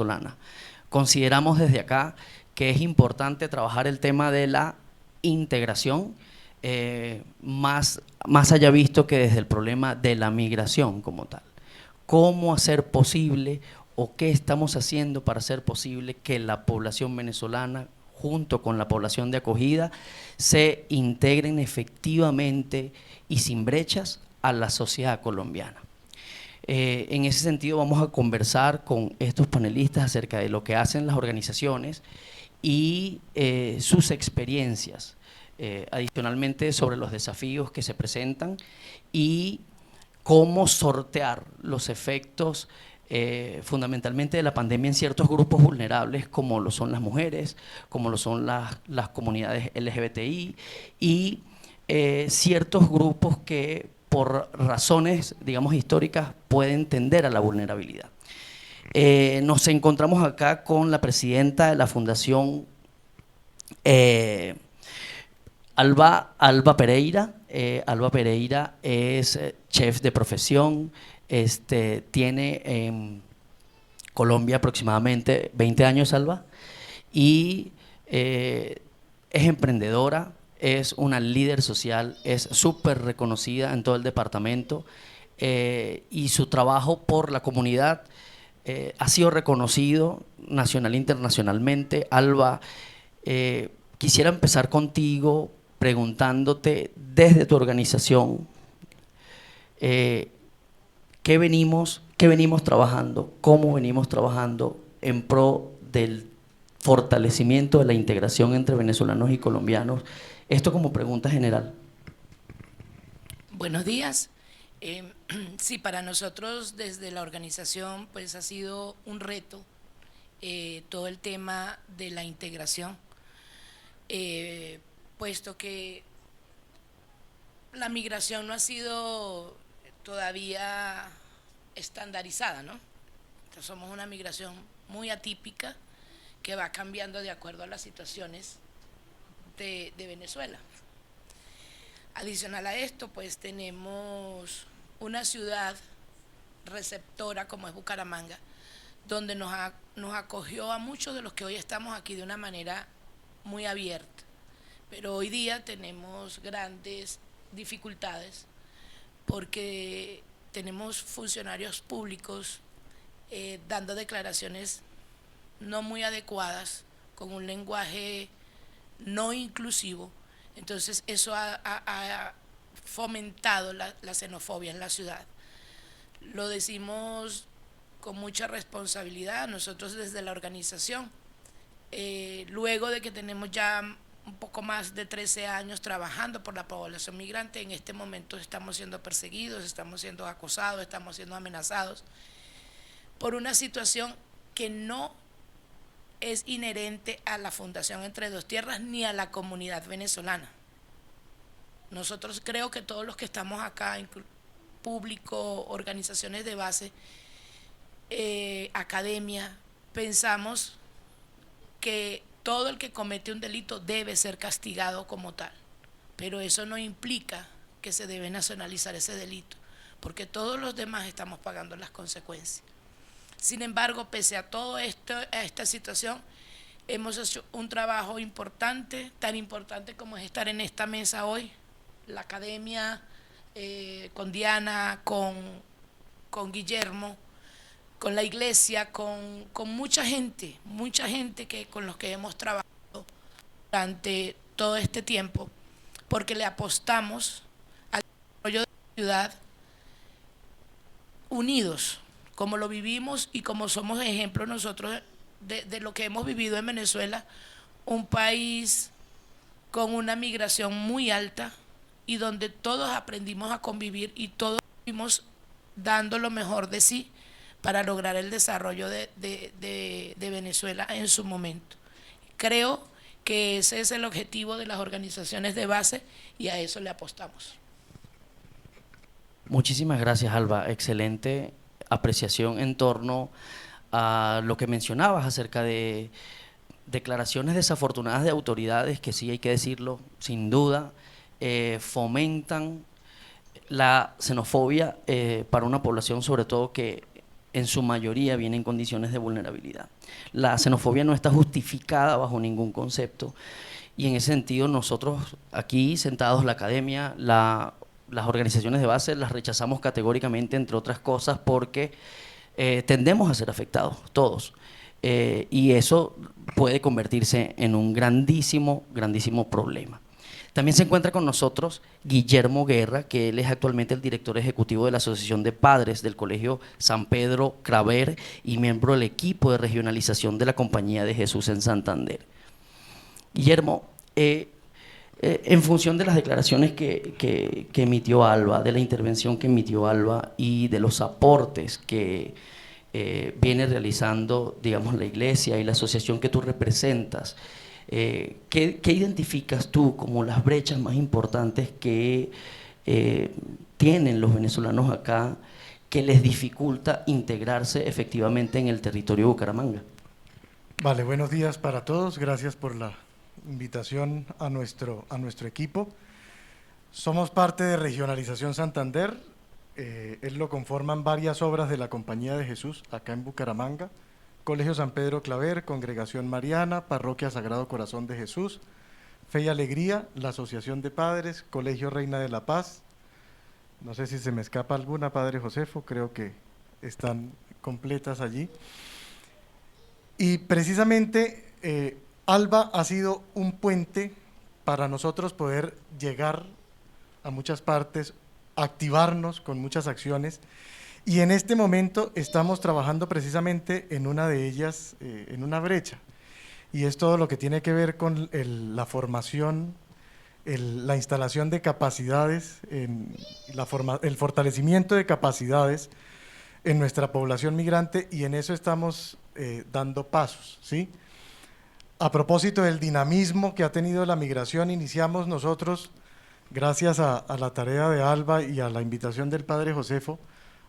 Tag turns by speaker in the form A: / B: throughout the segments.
A: venezolana. Consideramos desde acá que es importante trabajar el tema de la integración, más allá visto que desde el problema de la migración como tal. ¿Cómo hacer posible o qué estamos haciendo para hacer posible que la población venezolana, junto con la población de acogida, se integren efectivamente y sin brechas a la sociedad colombiana? En ese sentido vamos a conversar con estos panelistas acerca de lo que hacen las organizaciones y sus experiencias, adicionalmente sobre los desafíos que se presentan y cómo sortear los efectos fundamentalmente de la pandemia en ciertos grupos vulnerables como lo son las mujeres, como lo son las comunidades LGBTI y ciertos grupos que por razones, digamos, históricas pueden tender a la vulnerabilidad. Nos encontramos acá con la presidenta de la Fundación Alba Pereira. Alba Pereira es chef de profesión, tiene en Colombia aproximadamente 20 años, Alba, y es emprendedora, es una líder social, es súper reconocida en todo el departamento y su trabajo por la comunidad ha sido reconocido nacional e internacionalmente. Alba, quisiera empezar contigo preguntándote desde tu organización qué venimos trabajando, cómo venimos trabajando en pro del fortalecimiento de la integración entre venezolanos y colombianos. Esto como pregunta general.
B: Buenos días. Sí, para nosotros desde la organización pues ha sido un reto todo el tema de la integración, puesto que la migración no ha sido todavía estandarizada, ¿no? Entonces, somos una migración muy atípica que va cambiando de acuerdo a las situaciones de Venezuela. Adicional a esto, pues tenemos una ciudad receptora como es Bucaramanga, donde nos acogió a muchos de los que hoy estamos aquí de una manera muy abierta. Pero hoy día tenemos grandes dificultades porque tenemos funcionarios públicos dando declaraciones no muy adecuadas, con un lenguaje no inclusivo. Entonces eso ha fomentado la xenofobia en la ciudad. Lo decimos con mucha responsabilidad nosotros desde la organización. Luego de que tenemos ya un poco más de 13 años trabajando por la población migrante, en este momento estamos siendo perseguidos, estamos siendo acosados, estamos siendo amenazados por una situación que no es inherente a la Fundación Entre Dos Tierras ni a la comunidad venezolana. Nosotros creo que todos los que estamos acá, público, organizaciones de base, academia, pensamos que todo el que comete un delito debe ser castigado como tal, pero eso no implica que se debe nacionalizar ese delito, porque todos los demás estamos pagando las consecuencias. Sin embargo, pese a todo esto, a esta situación, hemos hecho un trabajo importante, tan importante como es estar en esta mesa hoy, la academia, con Diana, con Guillermo, con la iglesia, con mucha gente con los que hemos trabajado durante todo este tiempo, porque le apostamos al desarrollo de la ciudad unidos, como lo vivimos y como somos ejemplo nosotros de lo que hemos vivido en Venezuela, un país con una migración muy alta y donde todos aprendimos a convivir y todos fuimos dando lo mejor de sí para lograr el desarrollo de Venezuela en su momento. Creo que ese es el objetivo de las organizaciones de base y a eso le apostamos.
A: Muchísimas gracias, Alba. Excelente apreciación en torno a lo que mencionabas acerca de declaraciones desafortunadas de autoridades que sí hay que decirlo, sin duda, fomentan la xenofobia para una población sobre todo que en su mayoría viene en condiciones de vulnerabilidad. La xenofobia no está justificada bajo ningún concepto y en ese sentido nosotros aquí sentados, la academia, las organizaciones de base las rechazamos categóricamente, entre otras cosas porque tendemos a ser afectados todos. Y eso puede convertirse en un grandísimo, grandísimo problema. También se encuentra con nosotros Guillermo Guerra, que él es actualmente el director ejecutivo de la Asociación de Padres del Colegio San Pedro Claver y miembro del equipo de regionalización de la Compañía de Jesús en Santander. Guillermo, en función de las declaraciones que emitió Alba, de la intervención que emitió Alba y de los aportes que viene realizando, digamos, la iglesia y la asociación que tú representas, ¿qué identificas tú como las brechas más importantes que tienen los venezolanos acá que les dificulta integrarse efectivamente en el territorio de Bucaramanga?
C: Vale, buenos días para todos, gracias por la invitación a nuestro equipo. Somos parte de Regionalización Santander, él lo conforman varias obras de la Compañía de Jesús acá en Bucaramanga: Colegio San Pedro Claver, Congregación Mariana, Parroquia Sagrado Corazón de Jesús, Fe y Alegría, la Asociación de Padres, Colegio Reina de la Paz. No sé si se me escapa alguna, Padre Josefo, creo que están completas allí. Y precisamente Alba ha sido un puente para nosotros poder llegar a muchas partes, activarnos con muchas acciones. Y en este momento estamos trabajando precisamente en una de ellas, en una brecha, y es todo lo que tiene que ver con la formación, la instalación de capacidades, el fortalecimiento de capacidades en nuestra población migrante, y en eso estamos dando pasos, ¿sí? A propósito del dinamismo que ha tenido la migración, iniciamos nosotros, gracias a la tarea de Alba y a la invitación del Padre Josefo,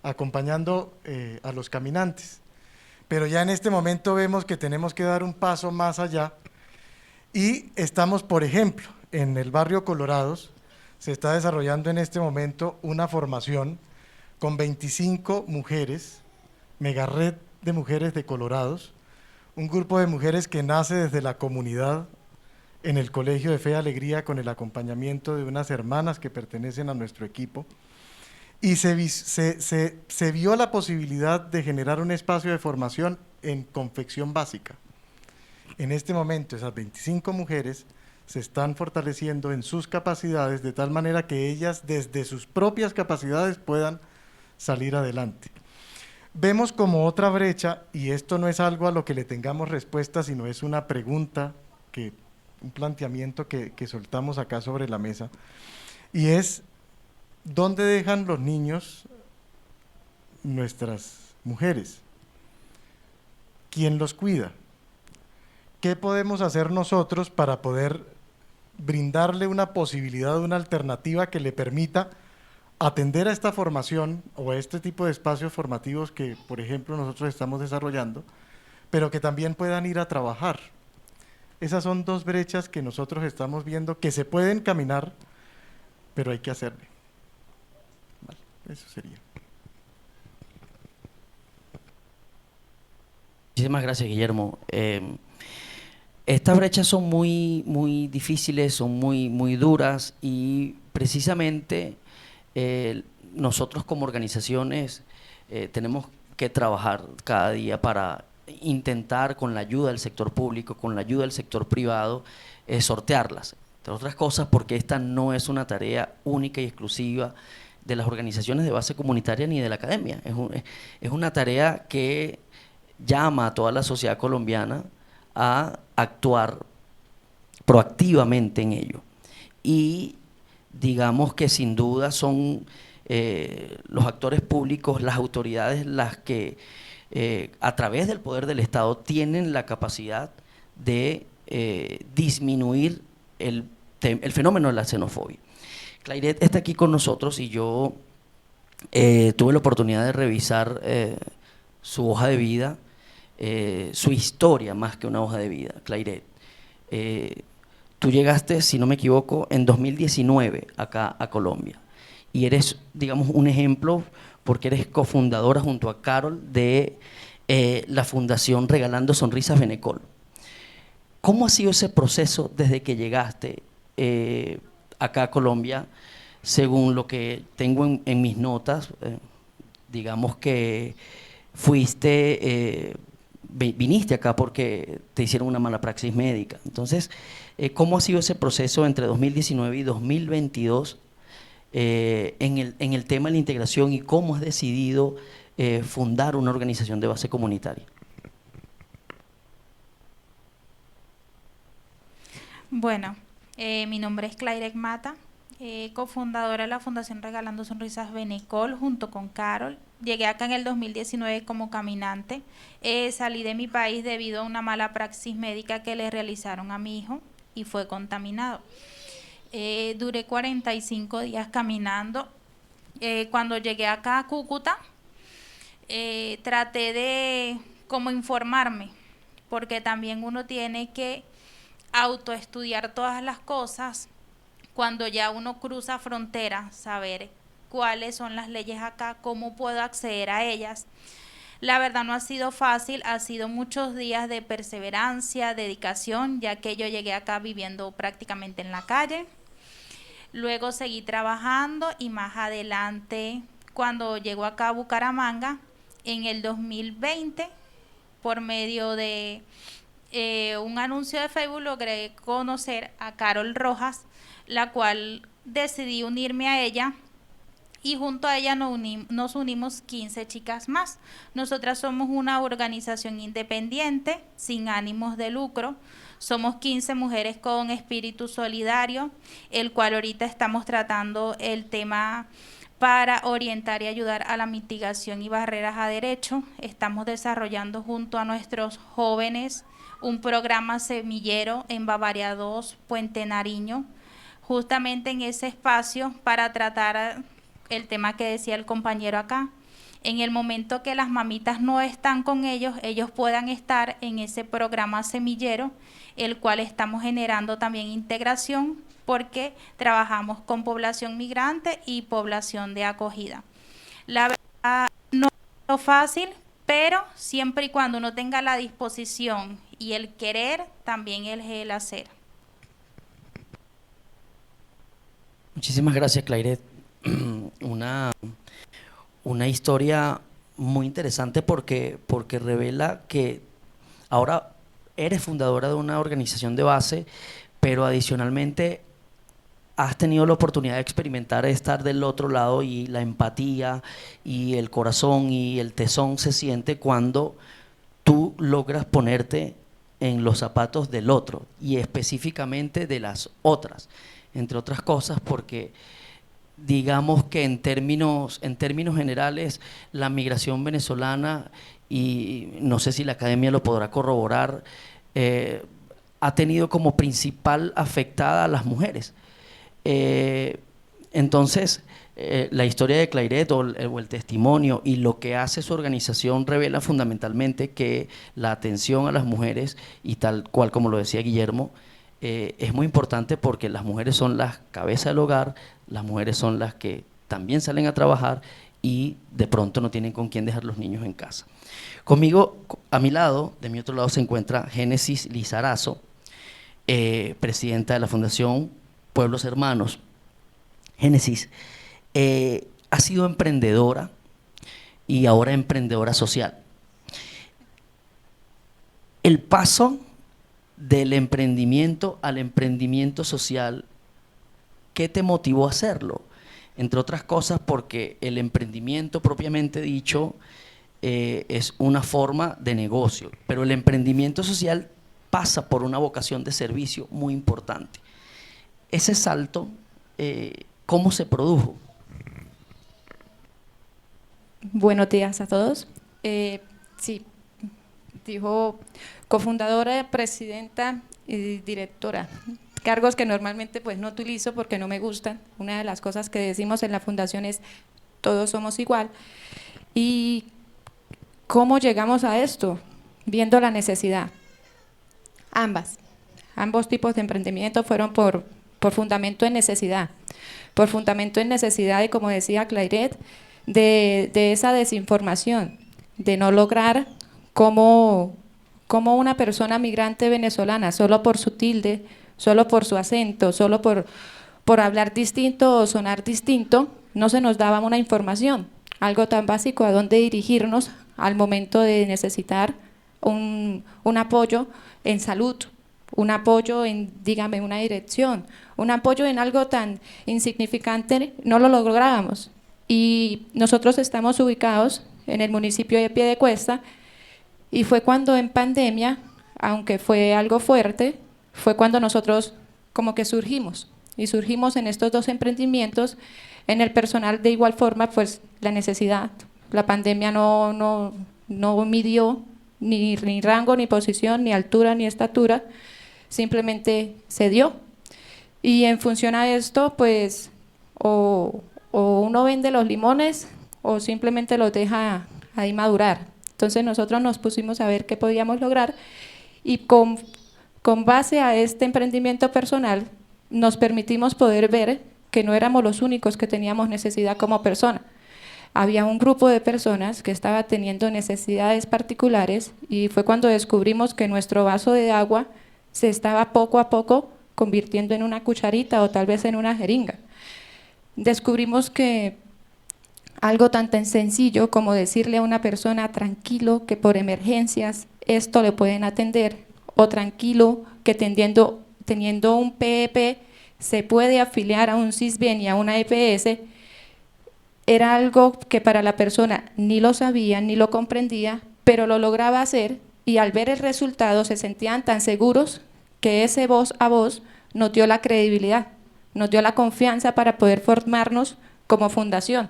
C: acompañando a los caminantes. Pero ya en este momento vemos que tenemos que dar un paso más allá y estamos, por ejemplo, en el barrio Colorados, se está desarrollando en este momento una formación con 25 mujeres, mega red de mujeres de Colorados, un grupo de mujeres que nace desde la comunidad en el Colegio de Fe y Alegría con el acompañamiento de unas hermanas que pertenecen a nuestro equipo. Y se vio la posibilidad de generar un espacio de formación en confección básica. En este momento esas 25 mujeres se están fortaleciendo en sus capacidades de tal manera que ellas desde sus propias capacidades puedan salir adelante. Vemos como otra brecha, y esto no es algo a lo que le tengamos respuesta, sino es una pregunta, un planteamiento que soltamos acá sobre la mesa, y es: ¿dónde dejan los niños nuestras mujeres? ¿Quién los cuida? ¿Qué podemos hacer nosotros para poder brindarle una posibilidad, una alternativa que le permita atender a esta formación o a este tipo de espacios formativos que, por ejemplo, nosotros estamos desarrollando, pero que también puedan ir a trabajar? Esas son dos brechas que nosotros estamos viendo que se pueden caminar, pero hay que hacerle. Vale, eso sería.
A: Muchísimas gracias, Guillermo. Estas brechas son muy, muy difíciles, son muy, muy duras, y precisamente nosotros como organizaciones tenemos que trabajar cada día para intentar, con la ayuda del sector público, con la ayuda del sector privado, sortearlas. Entre otras cosas porque esta no es una tarea única y exclusiva de las organizaciones de base comunitaria ni de la academia. Es una tarea que llama a toda la sociedad colombiana a actuar proactivamente en ello. Y digamos que sin duda son los actores públicos, las autoridades, las que a través del poder del Estado tienen la capacidad de disminuir el fenómeno de la xenofobia. Clairet está aquí con nosotros y yo tuve la oportunidad de revisar su hoja de vida, su historia más que una hoja de vida. Clairet, tú llegaste, si no me equivoco, en 2019 acá a Colombia, y eres, digamos, un ejemplo porque eres cofundadora junto a Carol de la Fundación Regalando Sonrisas Benecol. ¿Cómo ha sido ese proceso desde que llegaste acá a Colombia? Según lo que tengo en mis notas, digamos que viniste acá porque te hicieron una mala praxis médica. Entonces, ¿cómo ha sido ese proceso entre 2019 y 2022 en el tema de la integración y cómo has decidido fundar una organización de base comunitaria?
D: Bueno, mi nombre es Clairec Mata, cofundadora de la Fundación Regalando Sonrisas Benecol junto con Carol. Llegué acá en el 2019 como caminante. Salí de mi país debido a una mala praxis médica que le realizaron a mi hijo y fue contaminado. Duré 45 días caminando. Cuando llegué acá a Cúcuta, traté de como informarme, porque también uno tiene que autoestudiar todas las cosas. Cuando ya uno cruza frontera, saber cuáles son las leyes acá, cómo puedo acceder a ellas. La verdad no ha sido fácil, ha sido muchos días de perseverancia, dedicación, ya que yo llegué acá viviendo prácticamente en la calle. Luego seguí trabajando y más adelante, cuando llego acá a Bucaramanga, en el 2020, por medio de un anuncio de Facebook, logré conocer a Carol Rojas, la cual decidí unirme a ella y junto a ella nos unimos 15 chicas más. Nosotras somos una organización independiente, sin ánimos de lucro. Somos 15 mujeres con espíritu solidario, el cual ahorita estamos tratando el tema para orientar y ayudar a la mitigación y barreras a derecho. Estamos desarrollando junto a nuestros jóvenes un programa semillero en Bavaria 2, Puente Nariño, justamente en ese espacio para tratar el tema que decía el compañero acá. En el momento que las mamitas no están con ellos, ellos puedan estar en ese programa semillero, el cual estamos generando también integración, porque trabajamos con población migrante y población de acogida. La verdad no es fácil, pero siempre y cuando uno tenga la disposición y el querer, también el hacer.
A: Muchísimas gracias, Clairette. Una historia muy interesante porque revela que ahora eres fundadora de una organización de base, pero adicionalmente has tenido la oportunidad de experimentar estar del otro lado, y la empatía y el corazón y el tesón se siente cuando tú logras ponerte en los zapatos del otro y específicamente de las otras, entre otras cosas porque digamos que en términos generales la migración venezolana, y no sé si la academia lo podrá corroborar, ha tenido como principal afectada a las mujeres. Entonces, la historia de Clairette o el testimonio y lo que hace su organización revela fundamentalmente que la atención a las mujeres, y tal cual como lo decía Guillermo, es muy importante porque las mujeres son las cabezas del hogar, las mujeres son las que también salen a trabajar y de pronto no tienen con quién dejar los niños en casa. Conmigo, a mi lado, de mi otro lado, se encuentra Génesis Lizarazo, presidenta de la Fundación Pueblos Hermanos. Génesis, ha sido emprendedora y ahora emprendedora social. El paso del emprendimiento al emprendimiento social, ¿qué te motivó a hacerlo? Entre otras cosas porque el emprendimiento propiamente dicho es una forma de negocio, pero el emprendimiento social pasa por una vocación de servicio muy importante. Ese salto, ¿cómo se produjo?
E: Buenos días a todos. Sí, dijo cofundadora, presidenta y directora, cargos que normalmente pues no utilizo porque no me gustan. Una de las cosas que decimos en la fundación es todos somos igual. ¿Y cómo llegamos a esto? Viendo la necesidad. Ambos tipos de emprendimiento fueron por por fundamento en necesidad. Por fundamento en necesidad de, como decía Clairet, de esa desinformación, de no lograr cómo una persona migrante venezolana, solo por su tilde, solo por su acento, solo por hablar distinto o sonar distinto, no se nos daba una información, algo tan básico a dónde dirigirnos al momento de necesitar un apoyo en salud, un apoyo en, dígame, una dirección, un apoyo en algo tan insignificante, no lo lográbamos. Y nosotros estamos ubicados en el municipio de Piedecuesta, y fue cuando en pandemia, aunque fue algo fuerte, fue cuando nosotros como que surgimos, y surgimos en estos dos emprendimientos. En el personal de igual forma, pues la necesidad, la pandemia no midió ni rango, ni posición, ni altura, ni estatura, simplemente se dio. Y en función a esto, pues, o uno vende los limones o simplemente los deja ahí madurar. Entonces nosotros nos pusimos a ver qué podíamos lograr, y con base a este emprendimiento personal nos permitimos poder ver que no éramos los únicos que teníamos necesidad como persona. Había un grupo de personas que estaba teniendo necesidades particulares, y fue cuando descubrimos que nuestro vaso de agua se estaba poco a poco convirtiendo en una cucharita o tal vez en una jeringa. Descubrimos que algo tan sencillo como decirle a una persona tranquilo que por emergencias esto le pueden atender, o tranquilo que teniendo un PEP se puede afiliar a un CISBEN y a una EPS, era algo que para la persona ni lo sabía ni lo comprendía, pero lo lograba hacer, y al ver el resultado se sentían tan seguros que ese voz a voz nos dio la credibilidad, nos dio la confianza para poder formarnos como fundación.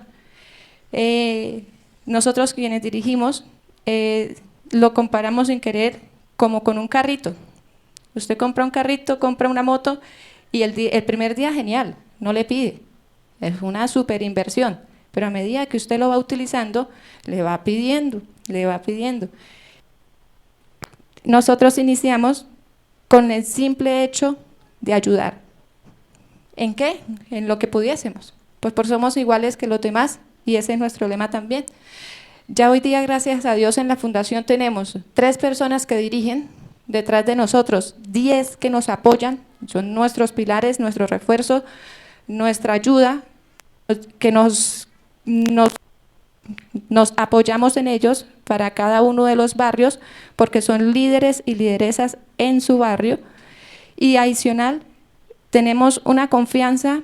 E: Nosotros quienes dirigimos lo comparamos sin querer como con un carrito. Usted compra un carrito, compra una moto, y el primer día genial, no le pide, es una super inversión, pero a medida que usted lo va utilizando, le va pidiendo, le va pidiendo. Nosotros iniciamos con el simple hecho de ayudar. ¿En qué? En lo que pudiésemos, pues por somos iguales que los demás, y ese es nuestro lema también. Ya hoy día, gracias a Dios, en la fundación tenemos 3 personas que dirigen detrás de nosotros, 10 que nos apoyan, son nuestros pilares, nuestro refuerzo, nuestra ayuda, que nos apoyamos en ellos para cada uno de los barrios, porque son líderes y lideresas en su barrio. Y adicional, tenemos una confianza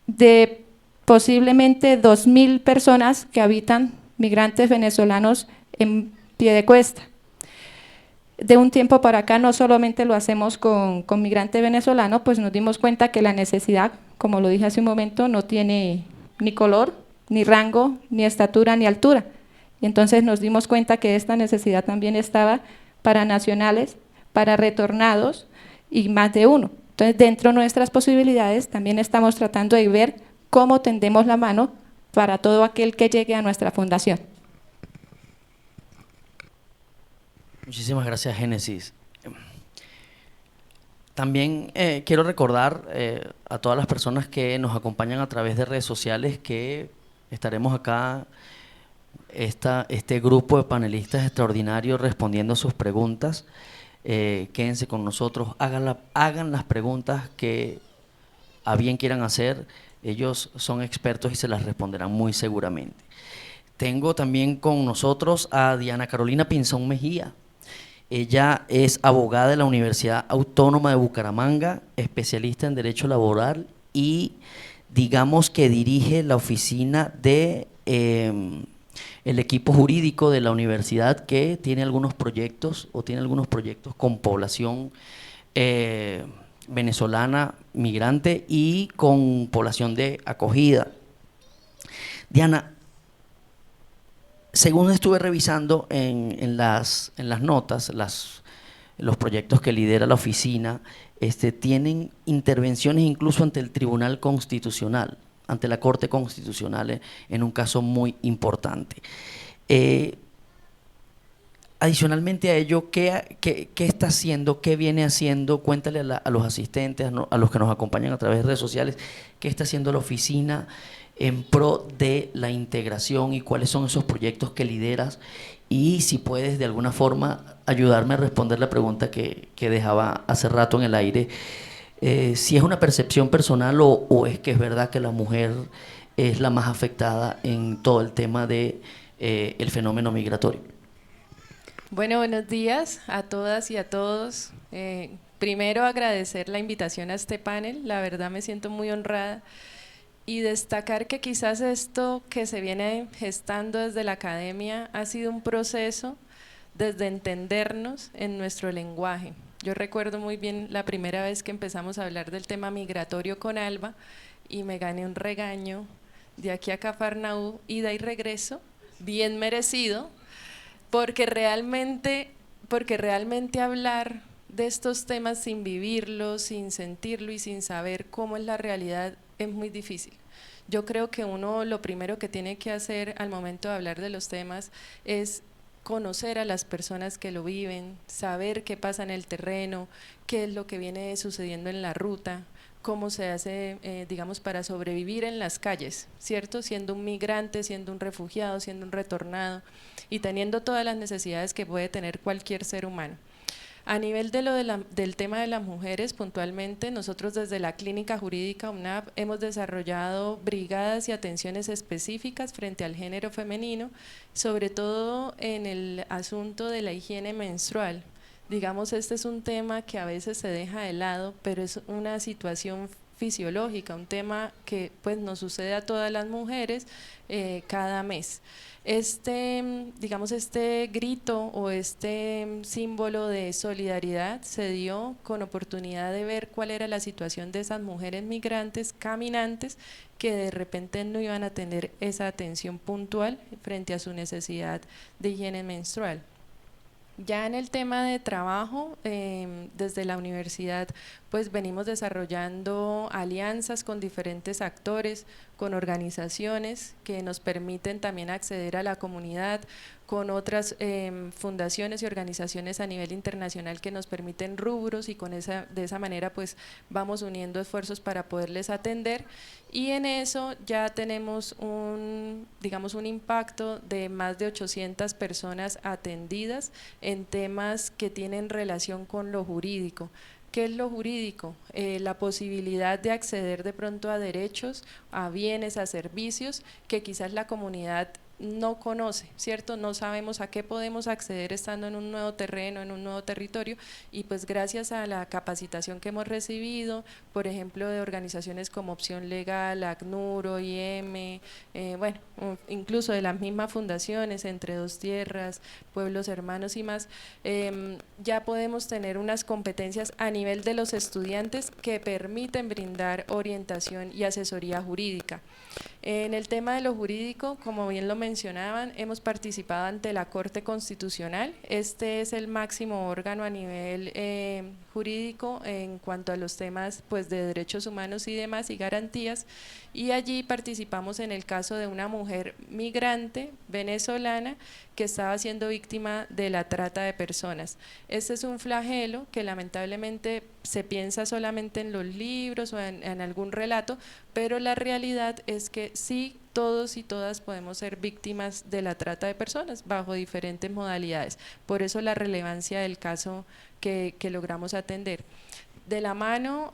E: de posiblemente 2.000 personas que habitan, migrantes venezolanos, en Piedecuesta. De un tiempo para acá no solamente lo hacemos con migrante venezolano, pues nos dimos cuenta que la necesidad, como lo dije hace un momento, no tiene ni color, ni rango, ni estatura, ni altura. Y entonces nos dimos cuenta que esta necesidad también estaba para nacionales, para retornados y más de uno. Entonces, dentro de nuestras posibilidades, también estamos tratando de ver cómo tendemos la mano para todo aquel que llegue a nuestra fundación.
A: Muchísimas gracias, Génesis. También quiero recordar a todas las personas que nos acompañan a través de redes sociales que estaremos acá, este grupo de panelistas extraordinarios, respondiendo a sus preguntas. Quédense con nosotros, hagan las preguntas que a bien quieran hacer. Ellos son expertos y se las responderán muy seguramente. Tengo también con nosotros a Diana Carolina Pinzón Mejía. Ella es abogada de la Universidad Autónoma de Bucaramanga, especialista en Derecho Laboral, y digamos que dirige la oficina de el equipo jurídico de la universidad, que tiene algunos proyectos con población venezolana migrante y con población de acogida. Diana, según estuve revisando en las notas, los proyectos que lidera la oficina tienen intervenciones incluso ante el Tribunal Constitucional, ante la Corte Constitucional, en un caso muy importante. adicionalmente a ello, ¿qué está haciendo, qué viene haciendo? Cuéntale a los asistentes, a los que nos acompañan a través de redes sociales, qué está haciendo la oficina en pro de la integración y cuáles son esos proyectos que lideras, y si puedes de alguna forma ayudarme a responder la pregunta que dejaba hace rato en el aire, si es una percepción personal o es que es verdad que la mujer es la más afectada en todo el tema de el fenómeno migratorio.
F: Bueno, buenos días a todas y a todos. Primero agradecer la invitación a este panel, la verdad me siento muy honrada, y destacar que quizás esto que se viene gestando desde la academia ha sido un proceso desde entendernos en nuestro lenguaje. Yo recuerdo muy bien la primera vez que empezamos a hablar del tema migratorio con Alba y me gané un regaño de aquí a Cafarnaú, ida y regreso, bien merecido, porque realmente hablar de estos temas sin vivirlo, sin sentirlo y sin saber cómo es la realidad es muy difícil. Yo creo que uno lo primero que tiene que hacer al momento de hablar de los temas es conocer a las personas que lo viven, saber qué pasa en el terreno, qué es lo que viene sucediendo en la ruta, cómo se hace, digamos, para sobrevivir en las calles, ¿cierto? Siendo un migrante, siendo un refugiado, siendo un retornado y teniendo todas las necesidades que puede tener cualquier ser humano. A nivel de del tema de las mujeres, puntualmente, nosotros desde la Clínica Jurídica UNAP hemos desarrollado brigadas y atenciones específicas frente al género femenino, sobre todo en el asunto de la higiene menstrual. Digamos, este es un tema que a veces se deja de lado, pero es una situación fisiológica, un tema que pues nos sucede a todas las mujeres cada mes. Digamos, este grito o este símbolo de solidaridad se dio con oportunidad de ver cuál era la situación de esas mujeres migrantes caminantes que de repente no iban a tener esa atención puntual frente a su necesidad de higiene menstrual. Ya en el tema de trabajo, desde la universidad pues venimos desarrollando alianzas con diferentes actores, con organizaciones que nos permiten también acceder a la comunidad, con otras fundaciones y organizaciones a nivel internacional que nos permiten rubros y de esa manera pues vamos uniendo esfuerzos para poderles atender, y en eso ya tenemos digamos un impacto de más de 800 personas atendidas en temas que tienen relación con lo jurídico. ¿Qué es lo jurídico? La posibilidad de acceder de pronto a derechos, a bienes, a servicios que quizás la comunidad no conoce, ¿cierto? No sabemos a qué podemos acceder estando en un nuevo terreno, en un nuevo territorio, y pues gracias a la capacitación que hemos recibido, por ejemplo, de organizaciones como Opción Legal, ACNUR, OIM, bueno, incluso de las mismas fundaciones, Entre Dos Tierras, Pueblos Hermanos y más, ya podemos tener unas competencias a nivel de los estudiantes que permiten brindar orientación y asesoría jurídica. En el tema de lo jurídico, como bien lo mencionaban, hemos participado ante la Corte Constitucional. Este es el máximo órgano a nivel jurídico en cuanto a los temas pues, de derechos humanos y demás y garantías, y allí participamos en el caso de una mujer migrante venezolana que estaba siendo víctima de la trata de personas. Este es un flagelo que lamentablemente se piensa solamente en los libros o en algún relato, pero la realidad es que sí, todos y todas podemos ser víctimas de la trata de personas bajo diferentes modalidades. Por eso la relevancia del caso que logramos atender. De la mano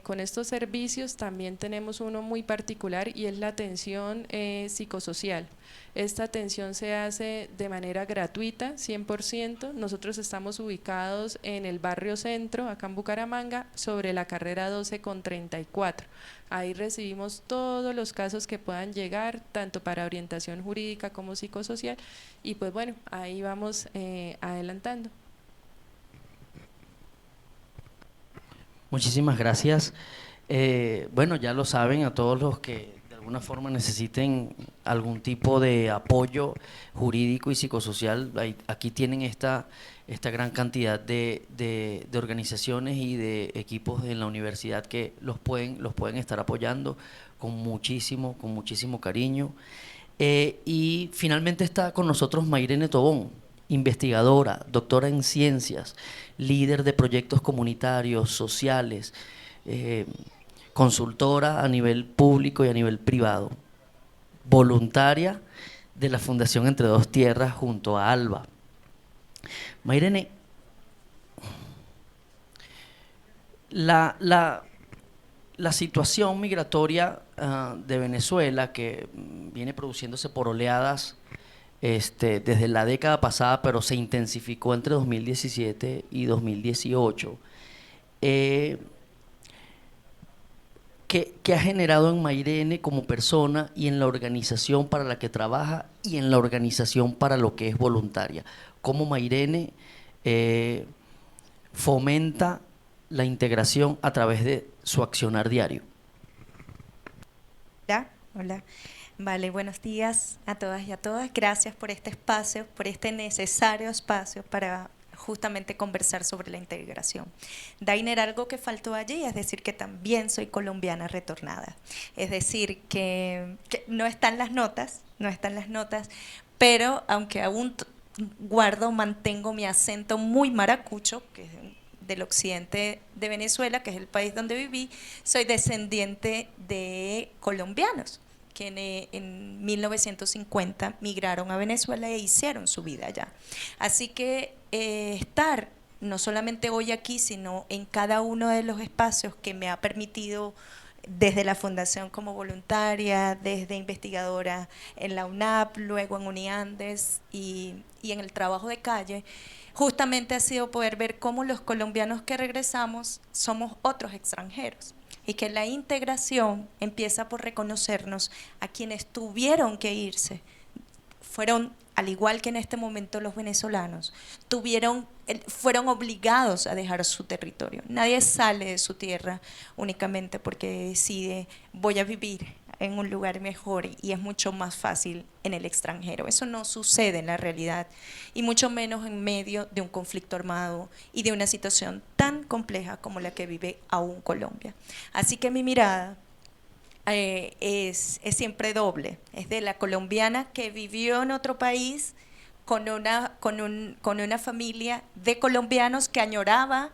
F: con estos servicios también tenemos uno muy particular y es la atención psicosocial. Esta atención se hace de manera gratuita, 100%. Nosotros estamos ubicados en el barrio Centro, acá en Bucaramanga, sobre la carrera 12 con 34. Ahí recibimos todos los casos que puedan llegar, tanto para orientación jurídica como psicosocial, y pues bueno, ahí vamos adelantando.
A: Muchísimas gracias. Bueno, ya lo saben, a todos los que de alguna forma necesiten algún tipo de apoyo jurídico y psicosocial, aquí tienen esta gran cantidad de organizaciones y de equipos en la universidad que los pueden estar apoyando con muchísimo cariño. Y finalmente está con nosotros Mairene Tobón. investigadora, doctora en ciencias, líder de proyectos comunitarios, sociales, consultora a nivel público y a nivel privado, voluntaria de la Fundación Entre Dos Tierras junto a ALBA. Mayrene, la situación migratoria de Venezuela, que viene produciéndose por oleadas desde la década pasada, pero se intensificó entre 2017 y 2018, ¿qué ha generado en Mayrene como persona y en la organización para la que trabaja y en la organización para lo que es voluntaria? ¿Cómo Mayrene fomenta la integración a través de su accionar diario?
G: Hola. Vale, buenos días a todas y a todas. Gracias por este espacio, por este necesario espacio para justamente conversar sobre la integración. Dainer, algo que faltó allí, es decir, que también soy colombiana retornada. Es decir, que no están las notas, pero aunque aún mantengo mi acento muy maracucho, que es del occidente de Venezuela, que es el país donde viví, soy descendiente de colombianos que en 1950 migraron a Venezuela e hicieron su vida allá. Así que estar no solamente hoy aquí, sino en cada uno de los espacios que me ha permitido, desde la fundación como voluntaria, desde investigadora en la UNAP, luego en Uniandes y en el trabajo de calle, justamente ha sido poder ver cómo los colombianos que regresamos somos otros extranjeros y que la integración empieza por reconocernos a quienes tuvieron que irse. Fueron, al igual que en este momento los venezolanos, fueron obligados a dejar su territorio. Nadie sale de su tierra únicamente porque decide voy a vivir en un lugar mejor y es mucho más fácil en el extranjero. Eso no sucede en la realidad y mucho menos en medio de un conflicto armado y de una situación tan compleja como la que vive aún Colombia. Así que mi mirada es siempre doble, es de la colombiana que vivió en otro país con una familia de colombianos que añoraba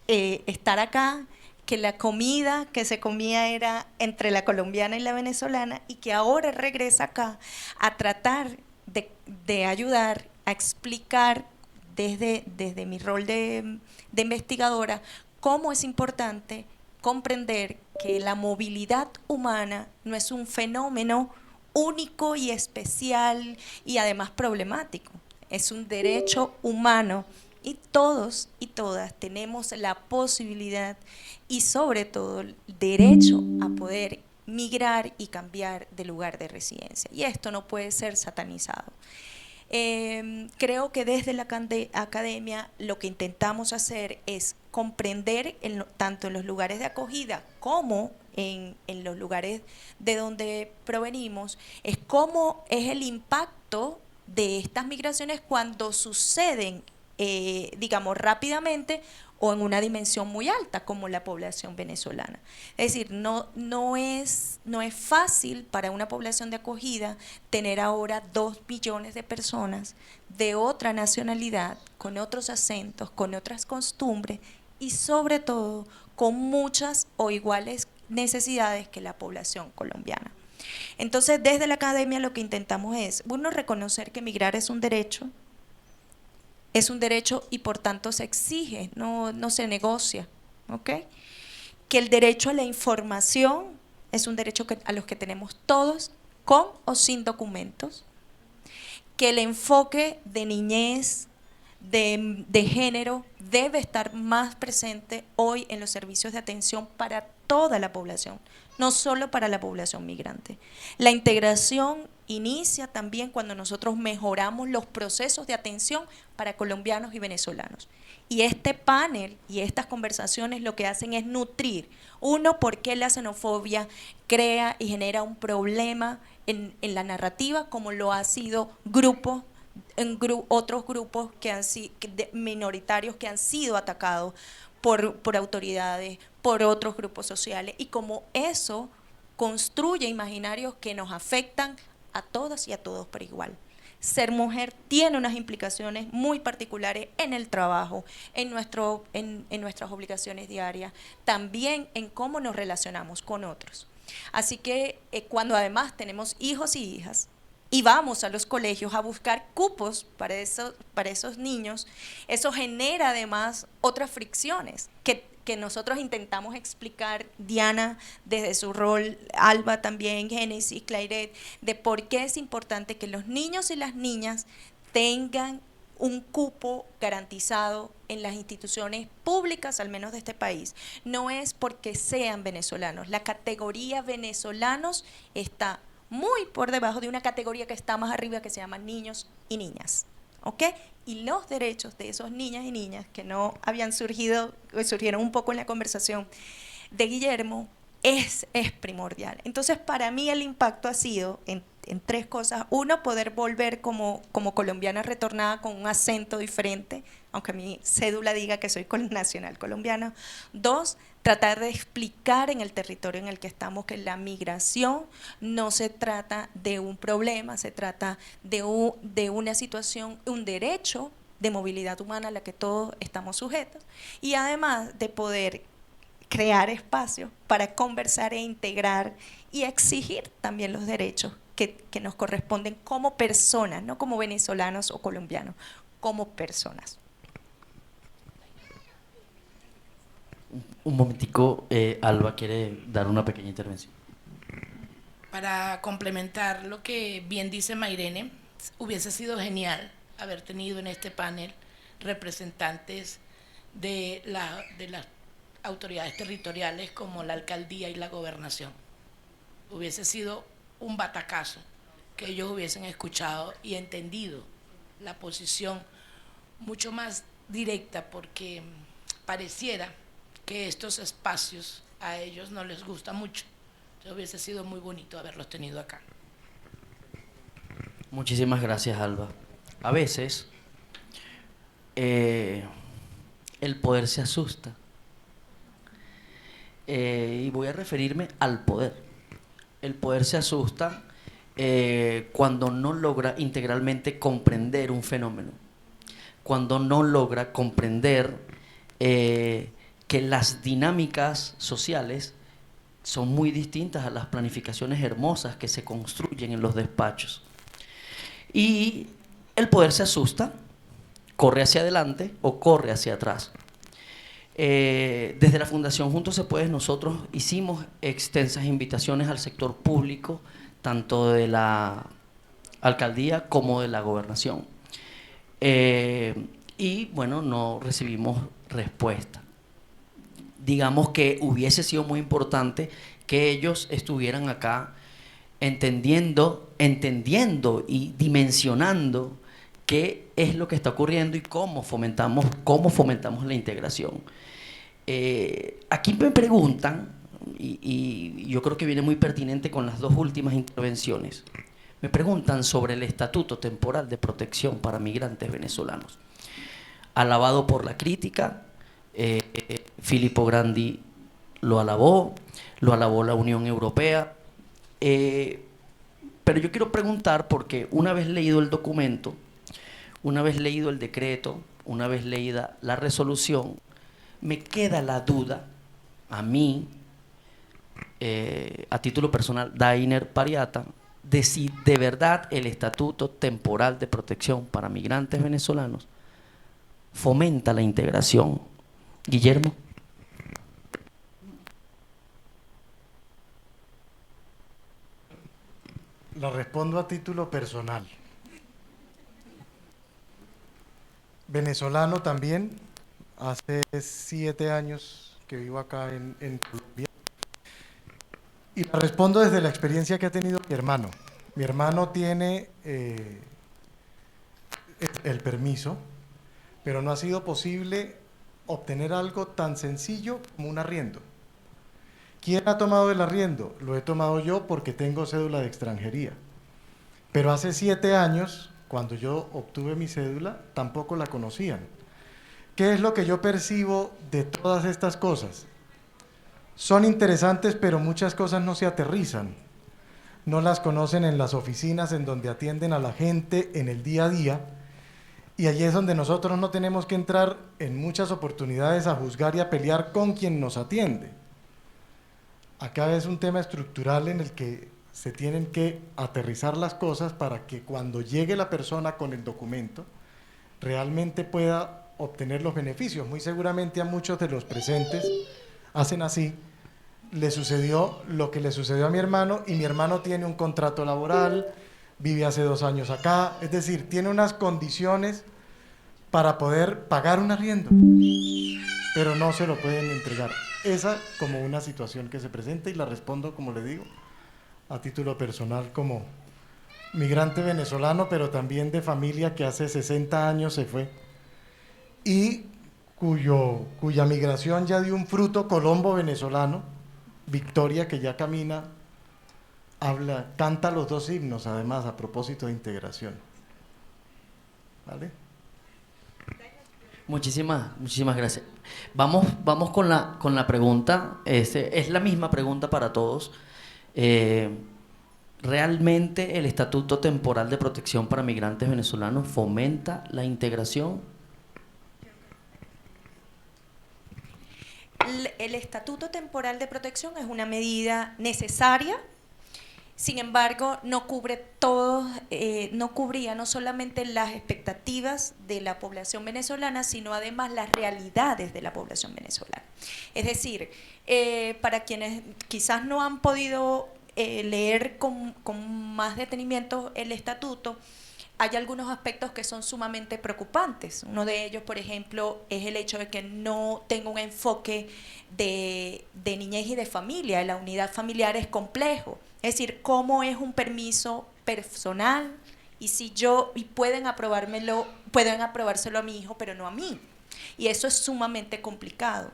G: estar acá, que la comida que se comía era entre la colombiana y la venezolana y que ahora regresa acá a tratar de ayudar, a explicar desde mi rol de investigadora cómo es importante comprender que la movilidad humana no es un fenómeno único y especial y además problemático, es un derecho humano. Y todos y todas tenemos la posibilidad y sobre todo el derecho a poder migrar y cambiar de lugar de residencia. Y esto no puede ser satanizado. Creo que desde la academia lo que intentamos hacer es comprender tanto en los lugares de acogida como en los lugares de donde provenimos, es cómo es el impacto de estas migraciones cuando suceden digamos rápidamente o en una dimensión muy alta como la población venezolana. Es decir, no es fácil para una población de acogida tener ahora 2 millones de personas de otra nacionalidad, con otros acentos, con otras costumbres y sobre todo con muchas o iguales necesidades que la población colombiana. Entonces, desde la academia lo que intentamos es, uno, reconocer que migrar es un derecho y por tanto se exige, no se negocia, ¿ok? Que el derecho a la información es un derecho a los que tenemos todos, con o sin documentos, que el enfoque de niñez, de género, debe estar más presente hoy en los servicios de atención para toda la población, no solo para la población migrante. La integración inicia también cuando nosotros mejoramos los procesos de atención para colombianos y venezolanos. Y este panel y estas conversaciones lo que hacen es nutrir, uno, por qué la xenofobia crea y genera un problema en la narrativa, como lo ha sido otros grupos minoritarios que han sido atacados por autoridades, por otros grupos sociales, y como eso construye imaginarios que nos afectan a todas y a todos por igual. ser mujer tiene unas implicaciones muy particulares en el trabajo, en nuestras obligaciones diarias, también en cómo nos relacionamos con otros. Así que cuando además tenemos hijos y hijas, y vamos a los colegios a buscar cupos para esos niños, eso genera además otras fricciones que nosotros intentamos explicar, Diana desde su rol, Alba también, Génesis, Clairet, de por qué es importante que los niños y las niñas tengan un cupo garantizado en las instituciones públicas, al menos de este país. No es porque sean venezolanos, la categoría venezolanos está muy por debajo de una categoría que está más arriba, que se llama niños y niñas, ¿ok? Y los derechos de esos niñas y niñas que no habían surgieron un poco en la conversación de Guillermo, es primordial. Entonces, para mí el impacto ha sido en tres cosas. Uno, poder volver como colombiana retornada con un acento diferente, aunque mi cédula diga que soy nacional colombiana. Dos, tratar de explicar en el territorio en el que estamos que la migración no se trata de un problema, se trata de una situación, un derecho de movilidad humana a la que todos estamos sujetos. Y además de poder crear espacios para conversar e integrar y exigir también los derechos que nos corresponden como personas, no como venezolanos o colombianos, como personas.
A: Un momentico, Alba quiere dar una pequeña intervención.
B: Para complementar lo que bien dice Mairene, hubiese sido genial haber tenido en este panel representantes de las autoridades territoriales como la alcaldía y la gobernación. Hubiese sido un batacazo que ellos hubiesen escuchado y entendido la posición mucho más directa, porque pareciera que estos espacios a ellos no les gusta mucho. Entonces hubiese sido muy bonito haberlos tenido acá.
A: Muchísimas gracias, Alba. A veces el poder se asusta. Y voy a referirme al poder. El poder se asusta cuando no logra integralmente comprender un fenómeno, cuando no logra comprender que las dinámicas sociales son muy distintas a las planificaciones hermosas que se construyen en los despachos. Y el poder se asusta, corre hacia adelante o corre hacia atrás. Desde la Fundación Juntos Se Puede, nosotros hicimos extensas invitaciones al sector público, tanto de la alcaldía como de la gobernación. Y bueno, no recibimos respuesta. Digamos que hubiese sido muy importante que ellos estuvieran acá entendiendo y dimensionando qué es lo que está ocurriendo y cómo fomentamos la integración. Aquí me preguntan, y yo creo que viene muy pertinente con las dos últimas intervenciones, me preguntan sobre el Estatuto Temporal de Protección para Migrantes Venezolanos. Alabado por la crítica, Filippo Grandi lo alabó la Unión Europea, pero yo quiero preguntar, porque una vez leído el documento, una vez leído el decreto, una vez leída la resolución, me queda la duda, a mí, a título personal, Dainer Pariata, de si de verdad el Estatuto Temporal de Protección para Migrantes Venezolanos fomenta la integración. Guillermo.
C: La respondo a título personal. Venezolano también, hace 7 años que vivo acá en Colombia. Y la respondo desde la experiencia que ha tenido mi hermano. Mi hermano tiene el permiso, pero no ha sido posible obtener algo tan sencillo como un arriendo. ¿Quién ha tomado el arriendo? Lo he tomado yo porque tengo cédula de extranjería. Pero hace 7 años, cuando yo obtuve mi cédula, tampoco la conocían. ¿Qué es lo que yo percibo de todas estas cosas? Son interesantes, pero muchas cosas no se aterrizan. no las conocen en las oficinas en donde atienden a la gente en el día a día, y allí es donde nosotros no tenemos que entrar en muchas oportunidades a juzgar y a pelear con quien nos atiende. Acá es un tema estructural en el que se tienen que aterrizar las cosas para que cuando llegue la persona con el documento realmente pueda obtener los beneficios. Muy seguramente a muchos de los presentes hacen así. Le sucedió lo que le sucedió a mi hermano, y mi hermano tiene un contrato laboral, vive hace 2 años acá, es decir, tiene unas condiciones para poder pagar un arriendo, pero no se lo pueden entregar. Esa como una situación que se presenta, y la respondo, como le digo, a título personal como migrante venezolano, pero también de familia que hace 60 años se fue y cuya migración ya dio un fruto colombo-venezolano, Victoria, que ya camina, habla, canta los 2 himnos, además, a propósito de integración. ¿Vale?
A: Muchísimas gracias. Vamos con la pregunta. Es la misma pregunta para todos. ¿Realmente el Estatuto Temporal de Protección para Migrantes Venezolanos fomenta la integración?
G: El Estatuto Temporal de Protección es una medida necesaria. Sin embargo, no cubre todo, no cubría no solamente las expectativas de la población venezolana, sino además las realidades de la población venezolana. Es decir, para quienes quizás no han podido leer con más detenimiento el estatuto, hay algunos aspectos que son sumamente preocupantes. Uno de ellos, por ejemplo, es el hecho de que no tenga un enfoque de niñez y de familia. La unidad familiar es complejo. Es decir, cómo es un permiso personal y pueden aprobárselo a mi hijo, pero no a mí. Y eso es sumamente complicado.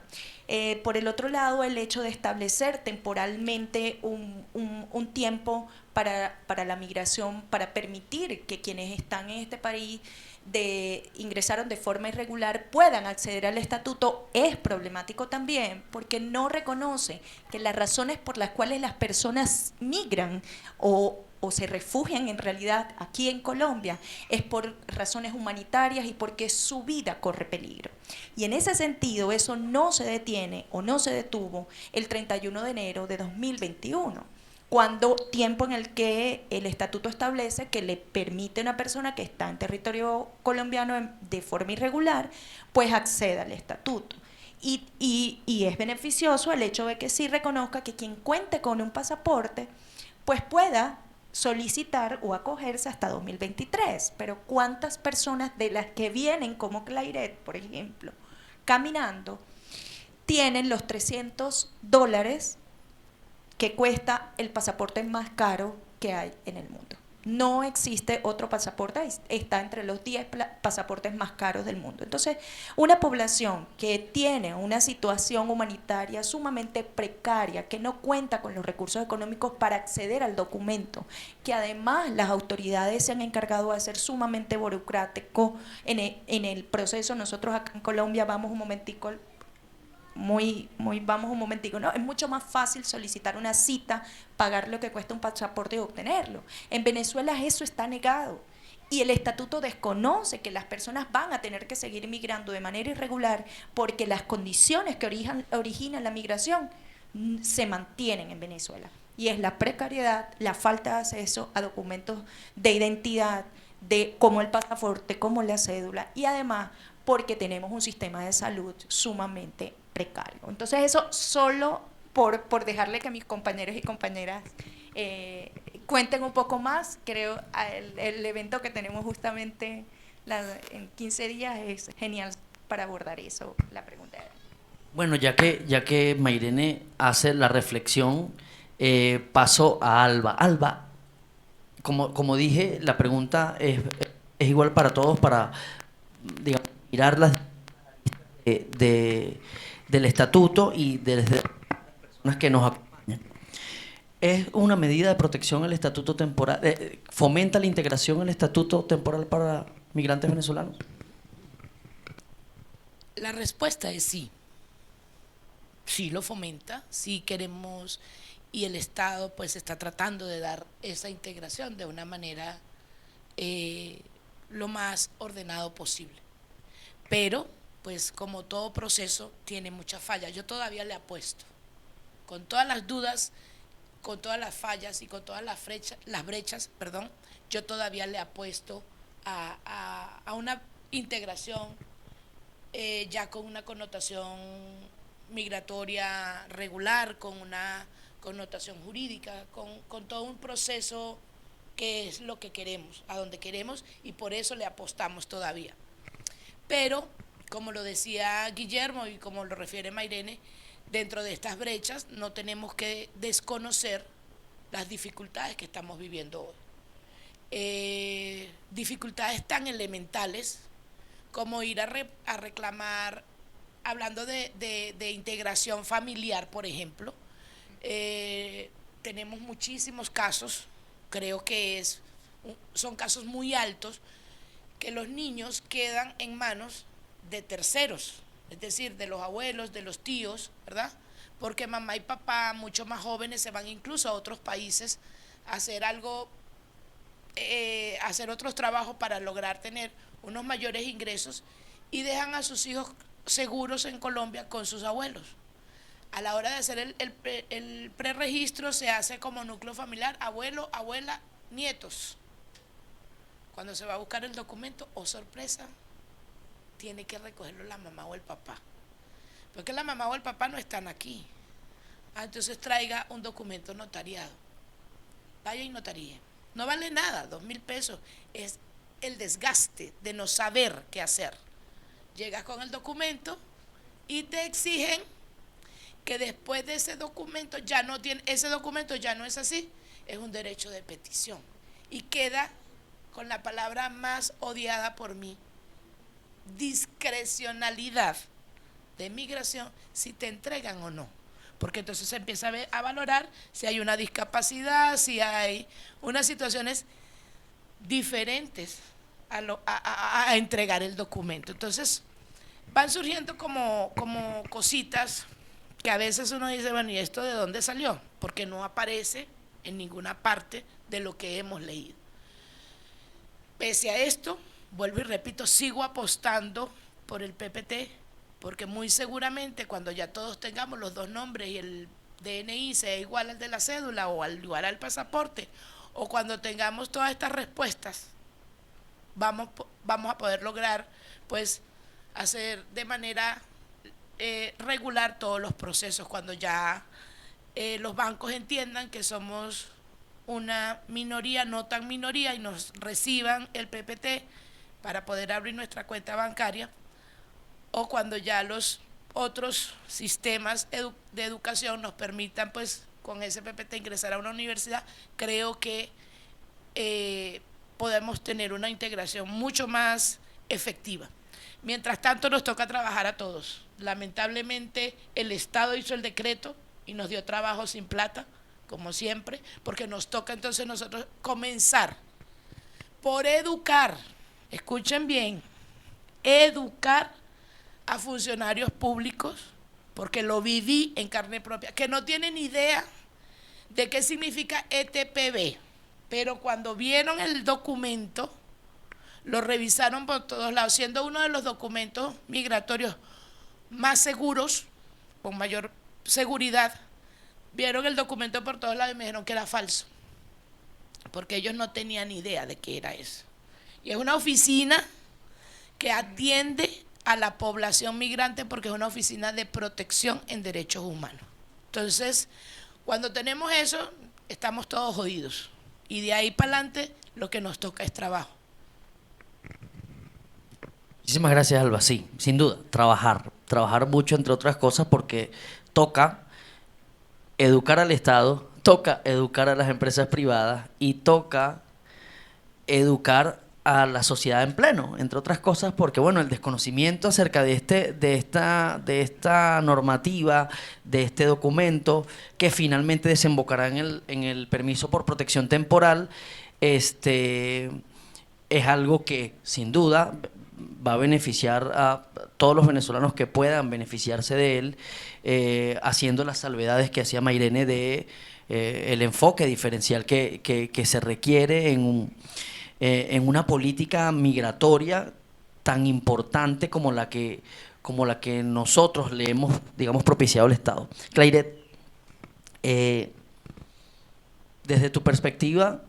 G: Por el otro lado, el hecho de establecer temporalmente un tiempo para la migración, para permitir que quienes están en este país ingresaron de forma irregular puedan acceder al estatuto, es problemático también, porque no reconoce que las razones por las cuales las personas migran o se refugian en realidad aquí en Colombia es por razones humanitarias y porque su vida corre peligro. Y en ese sentido, eso no se detiene o no se detuvo el 31 de enero de 2021, tiempo en el que el estatuto establece que le permite a una persona que está en territorio colombiano de forma irregular, pues acceda al estatuto. Y es beneficioso el hecho de que sí reconozca que quien cuente con un pasaporte, pues pueda solicitar o acogerse hasta 2023. Pero ¿cuántas personas de las que vienen como Clairet, por ejemplo, caminando, tienen los $300 que cuesta el pasaporte más caro que hay en el mundo? No existe otro pasaporte, está entre los 10 pasaportes más caros del mundo. Entonces, una población que tiene una situación humanitaria sumamente precaria, que no cuenta con los recursos económicos para acceder al documento, que además las autoridades se han encargado de hacer sumamente burocrático en el proceso. Nosotros acá en Colombia vamos un momentico, ¿no? Es mucho más fácil solicitar una cita, pagar lo que cuesta un pasaporte y obtenerlo. En Venezuela eso está negado y el estatuto desconoce que las personas van a tener que seguir migrando de manera irregular porque las condiciones que originan la migración se mantienen en Venezuela, y es la precariedad, la falta de acceso a documentos de identidad, como el pasaporte, como la cédula, y además porque tenemos un sistema de salud sumamente precario. Entonces eso solo por dejarle que mis compañeros y compañeras cuenten un poco más. Creo el evento que tenemos justamente en 15 días es genial para abordar eso, la pregunta.
A: Bueno, ya que Mairene hace la reflexión, paso a Alba. Alba, como dije, la pregunta es igual para todos, para, digamos, mirar las del estatuto y de las personas que nos acompañan. ¿Es una medida de protección el estatuto temporal? ¿Fomenta la integración el estatuto temporal para migrantes venezolanos?
B: La respuesta es sí. Sí lo fomenta, sí queremos y el Estado pues está tratando de dar esa integración de una manera lo más ordenado posible. Pero pues como todo proceso tiene muchas fallas. Yo todavía le apuesto, con todas las dudas, con todas las fallas y con todas las brechas, yo todavía le apuesto a una integración ya con una connotación migratoria regular, con una connotación jurídica, con todo un proceso que es lo que queremos, a donde queremos, y por eso le apostamos todavía. Pero, como lo decía Guillermo y como lo refiere Mairene, dentro de estas brechas no tenemos que desconocer las dificultades que estamos viviendo hoy. Dificultades tan elementales como ir a reclamar, hablando de integración familiar, por ejemplo. Tenemos muchísimos casos, creo que son casos muy altos, que los niños quedan en manos de terceros, es decir, de los abuelos, de los tíos, ¿verdad? Porque mamá y papá, mucho más jóvenes, se van incluso a otros países a hacer hacer otros trabajos para lograr tener unos mayores ingresos, y dejan a sus hijos seguros en Colombia con sus abuelos. A la hora de hacer el preregistro se hace como núcleo familiar, abuelo, abuela, nietos. Cuando se va a buscar el documento, oh sorpresa, tiene que recogerlo la mamá o el papá, porque la mamá o el papá no están aquí. Entonces traiga un documento notariado, vaya y notaríe. No vale nada, 2.000 pesos, es el desgaste de no saber qué hacer. Llegas con el documento y te exigen que después de ese documento ese documento ya no es así, es un derecho de petición, y queda con la palabra más odiada por mí, discrecionalidad de migración, si te entregan o no, porque entonces se empieza a valorar si hay una discapacidad, si hay unas situaciones diferentes a entregar el documento. Entonces van surgiendo como cositas que a veces uno dice, bueno, ¿y esto de dónde salió? Porque no aparece en ninguna parte de lo que hemos leído. Pese a esto, vuelvo y repito, sigo apostando por el PPT, porque muy seguramente cuando ya todos tengamos los dos nombres y el DNI sea igual al de la cédula o igual al pasaporte, o cuando tengamos todas estas respuestas, vamos a poder lograr pues hacer de manera regular todos los procesos, cuando ya los bancos entiendan que somos una minoría, no tan minoría, y nos reciban el PPT para poder abrir nuestra cuenta bancaria, o cuando ya los otros sistemas de educación nos permitan pues con ese PPT ingresar a una universidad. Creo que podemos tener una integración mucho más efectiva. Mientras tanto nos toca trabajar a todos. Lamentablemente el Estado hizo el decreto y nos dio trabajo sin plata, como siempre, porque nos toca entonces nosotros comenzar por educar, escuchen bien, educar a funcionarios públicos, porque lo viví en carne propia, que no tienen idea de qué significa ETPB, pero cuando vieron el documento, lo revisaron por todos lados, siendo uno de los documentos migratorios más seguros, con mayor seguridad. Vieron el documento por todos lados y me dijeron que era falso, porque ellos no tenían idea de qué era eso. Y es una oficina que atiende a la población migrante, porque es una oficina de protección en derechos humanos. Entonces, cuando tenemos eso, estamos todos jodidos. Y de ahí para adelante, lo que nos toca es trabajo.
A: Muchísimas gracias, Alba. Sí, sin duda, trabajar mucho, entre otras cosas, porque toca educar al Estado, toca educar a las empresas privadas y toca educar a la sociedad en pleno, entre otras cosas, porque bueno, el desconocimiento acerca de esta normativa, de este documento que finalmente desembocará en el permiso por protección temporal, es algo que sin duda va a beneficiar a todos los venezolanos que puedan beneficiarse de él, haciendo las salvedades que hacía Mairene de el enfoque diferencial que se requiere en una política migratoria tan importante como la que nosotros le hemos, digamos, propiciado al Estado. Clairet, desde tu perspectiva,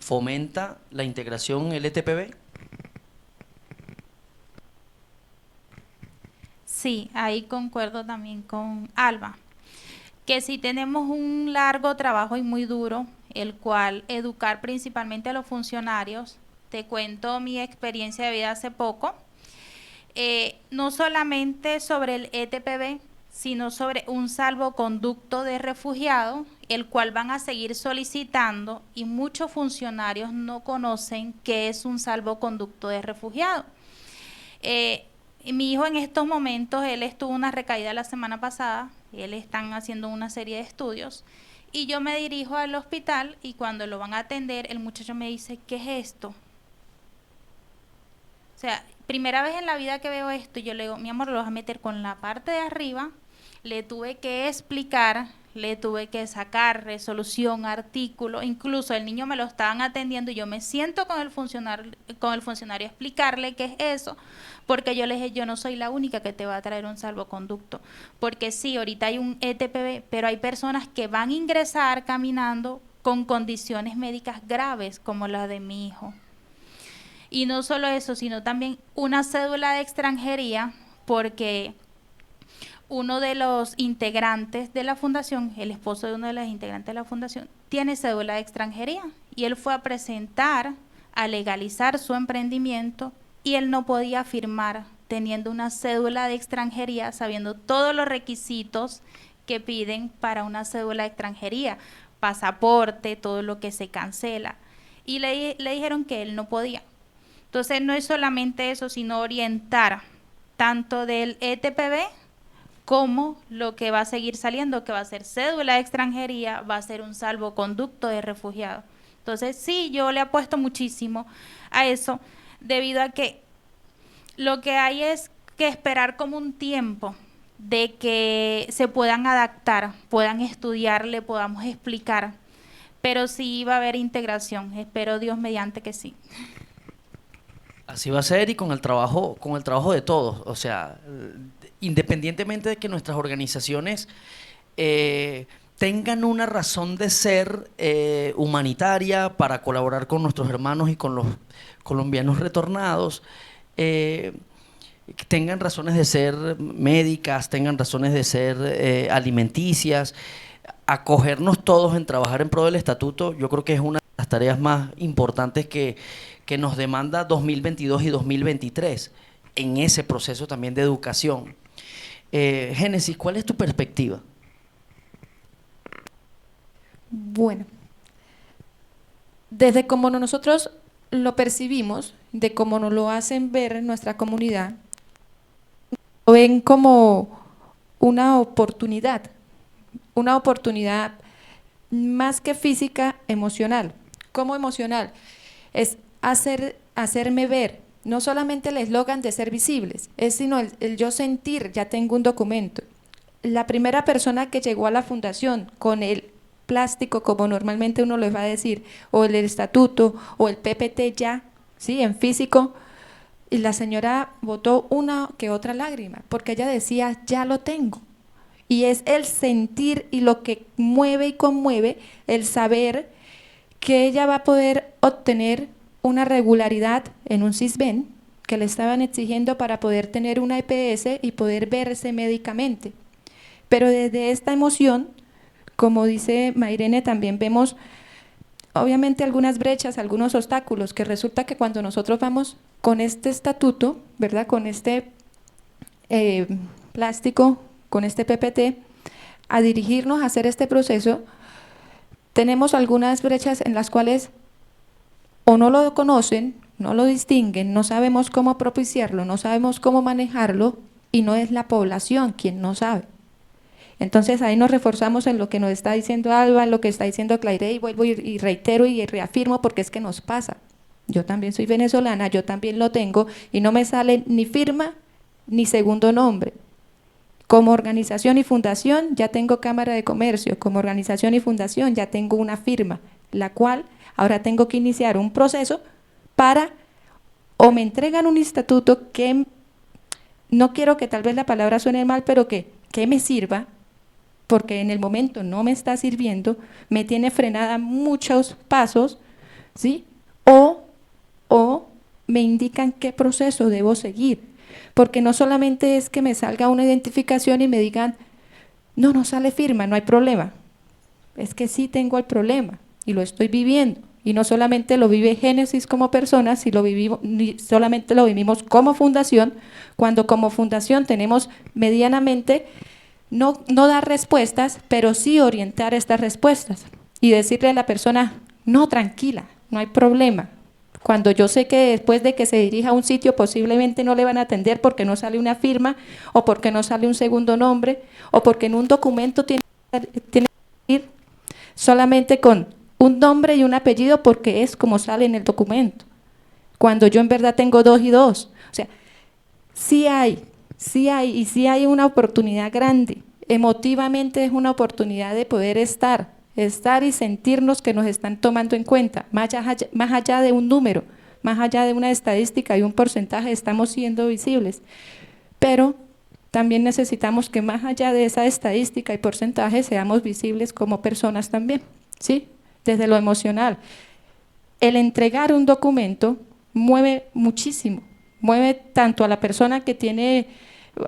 A: ¿fomenta la integración LTPB?
D: Sí, ahí concuerdo también con Alba, que sí tenemos un largo trabajo y muy duro, el cual educar principalmente a los funcionarios. Te cuento mi experiencia de vida hace poco, no solamente sobre el ETPB, sino sobre un salvoconducto de refugiado, el cual van a seguir solicitando, y muchos funcionarios no conocen qué es un salvoconducto de refugiado. Mi hijo en estos momentos, él estuvo una recaída la semana pasada, él están haciendo una serie de estudios, y yo me dirijo al hospital y cuando lo van a atender, el muchacho me dice, ¿qué es esto? O sea, primera vez en la vida que veo esto, yo le digo, mi amor, lo vas a meter con la parte de arriba. Le tuve que explicar, le tuve que sacar resolución, artículo, incluso el niño me lo estaban atendiendo y yo me siento con el funcionario a explicarle qué es eso, porque yo le dije, yo no soy la única que te va a traer un salvoconducto, porque sí, ahorita hay un ETPB, pero hay personas que van a ingresar caminando con condiciones médicas graves como la de mi hijo. Y no solo eso, sino también una cédula de extranjería, porque uno de los integrantes de la fundación, el esposo de uno de los integrantes de la fundación, tiene cédula de extranjería y él fue a presentar, a legalizar su emprendimiento y él no podía firmar teniendo una cédula de extranjería, sabiendo todos los requisitos que piden para una cédula de extranjería, pasaporte, todo lo que se cancela. Y le dijeron que él no podía. Entonces no es solamente eso, sino orientar tanto del ETPB como lo que va a seguir saliendo, que va a ser cédula de extranjería, va a ser un salvoconducto de refugiados. Entonces sí, yo le apuesto muchísimo a eso, debido a que lo que hay es que esperar como un tiempo de que se puedan adaptar, puedan estudiar, le podamos explicar, pero sí va a haber integración, espero Dios mediante que sí.
A: Así va a ser, y con el trabajo de todos, o sea, independientemente de que nuestras organizaciones tengan una razón de ser humanitaria para colaborar con nuestros hermanos y con los colombianos retornados, tengan razones de ser médicas, tengan razones de ser alimenticias, acogernos todos en trabajar en pro del estatuto, yo creo que es una de las tareas más importantes que nos demanda 2022 y 2023 en ese proceso también de educación. Génesis, ¿cuál es tu perspectiva?
E: Bueno, desde como nosotros lo percibimos, de cómo nos lo hacen ver en nuestra comunidad, lo ven como una oportunidad más que física, emocional. ¿Cómo emocional? Es hacerme ver, no solamente el eslogan de ser visibles, es sino el yo sentir, ya tengo un documento. La primera persona que llegó a la fundación con el plástico, como normalmente uno les va a decir, o el estatuto, o el PPT ya, ¿sí? En físico, y la señora botó una que otra lágrima, porque ella decía, ya lo tengo. Y es el sentir y lo que mueve y conmueve, el saber que ella va a poder obtener una regularidad en un CISBEN que le estaban exigiendo para poder tener una EPS y poder verse médicamente. Pero desde esta emoción, como dice Mairene, también vemos obviamente algunas brechas, algunos obstáculos, que resulta que cuando nosotros vamos con este estatuto, ¿verdad? Con este plástico, con este PPT, a dirigirnos a hacer este proceso, tenemos algunas brechas en las cuales o no lo conocen, no lo distinguen, no sabemos cómo propiciarlo, no sabemos cómo manejarlo, y no es la población quien no sabe. Entonces ahí nos reforzamos en lo que nos está diciendo Alba, en lo que está diciendo Claire, y vuelvo y reitero y reafirmo porque es que nos pasa. yo también soy venezolana, yo también lo tengo, y no me sale ni firma ni segundo nombre. Como organización y fundación ya tengo Cámara de Comercio, como organización y fundación ya tengo una firma, la cual ahora tengo que iniciar un proceso para, o me entregan un estatuto que, no quiero que tal vez la palabra suene mal, pero que me sirva, porque en el momento no me está sirviendo, me tiene frenada muchos pasos, ¿sí? O me indican qué proceso debo seguir, porque no solamente es que me salga una identificación y me digan, no, no sale firma, no hay problema, es que sí tengo el problema y lo estoy viviendo, y no solamente lo vive Génesis como persona, si lo vivimos, solamente lo vivimos como fundación, cuando como fundación tenemos medianamente no dar respuestas, pero sí orientar estas respuestas y decirle a la persona, no, tranquila, no hay problema. Cuando yo sé que después de que se dirija a un sitio posiblemente no le van a atender porque no sale una firma o porque no sale un segundo nombre o porque en un documento tiene que ir solamente con un nombre y un apellido porque es como sale en el documento, cuando yo en verdad tengo 2 y 2. O sea, sí hay una oportunidad grande. Emotivamente es una oportunidad de poder estar y sentirnos que nos están tomando en cuenta, más allá de un número, más allá de una estadística y un porcentaje, estamos siendo visibles. Pero también necesitamos que más allá de esa estadística y porcentaje seamos visibles como personas también, ¿sí? Desde lo emocional. El entregar un documento mueve muchísimo, mueve tanto a la persona que tiene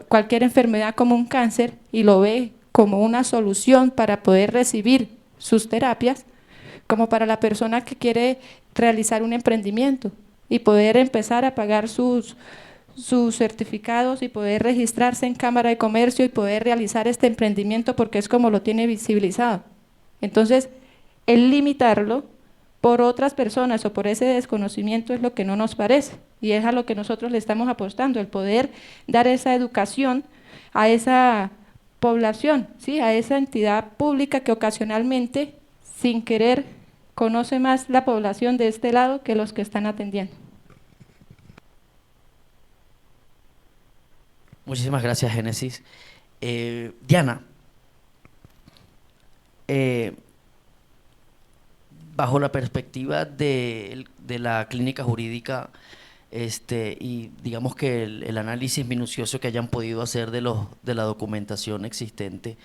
E: cualquier enfermedad como un cáncer y lo ve como una solución para poder recibir sus terapias, como para la persona que quiere realizar un emprendimiento y poder empezar a pagar sus certificados y poder registrarse en Cámara de Comercio y poder realizar este emprendimiento porque es como lo tiene visibilizado. Entonces, el limitarlo por otras personas o por ese desconocimiento es lo que no nos parece y es a lo que nosotros le estamos apostando, el poder dar esa educación a esa población, ¿sí? A esa entidad pública que ocasionalmente, sin querer, conoce más la población de este lado que los que están atendiendo.
A: Muchísimas gracias, Génesis. Diana, bajo la perspectiva de la clínica jurídica, y digamos que el análisis minucioso que hayan podido hacer de la documentación existente,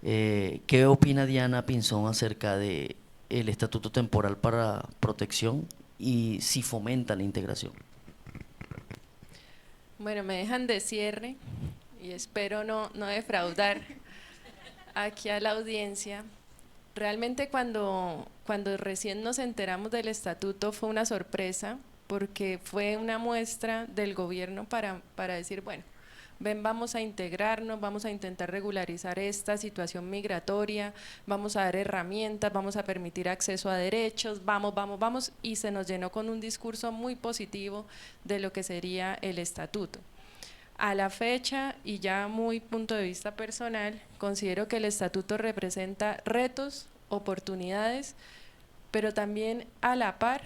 A: ¿qué opina Diana Pinzón acerca de el estatuto temporal para protección y si fomenta la integración?
F: Bueno, me dejan de cierre y espero no defraudar aquí a la audiencia. Realmente cuando recién nos enteramos del estatuto fue una sorpresa porque fue una muestra del gobierno para decir, bueno, ven, vamos a integrarnos, vamos a intentar regularizar esta situación migratoria, vamos a dar herramientas, vamos a permitir acceso a derechos, vamos, y se nos llenó con un discurso muy positivo de lo que sería el estatuto. A la fecha, y ya muy punto de vista personal, considero que el estatuto representa retos, oportunidades, pero también a la par,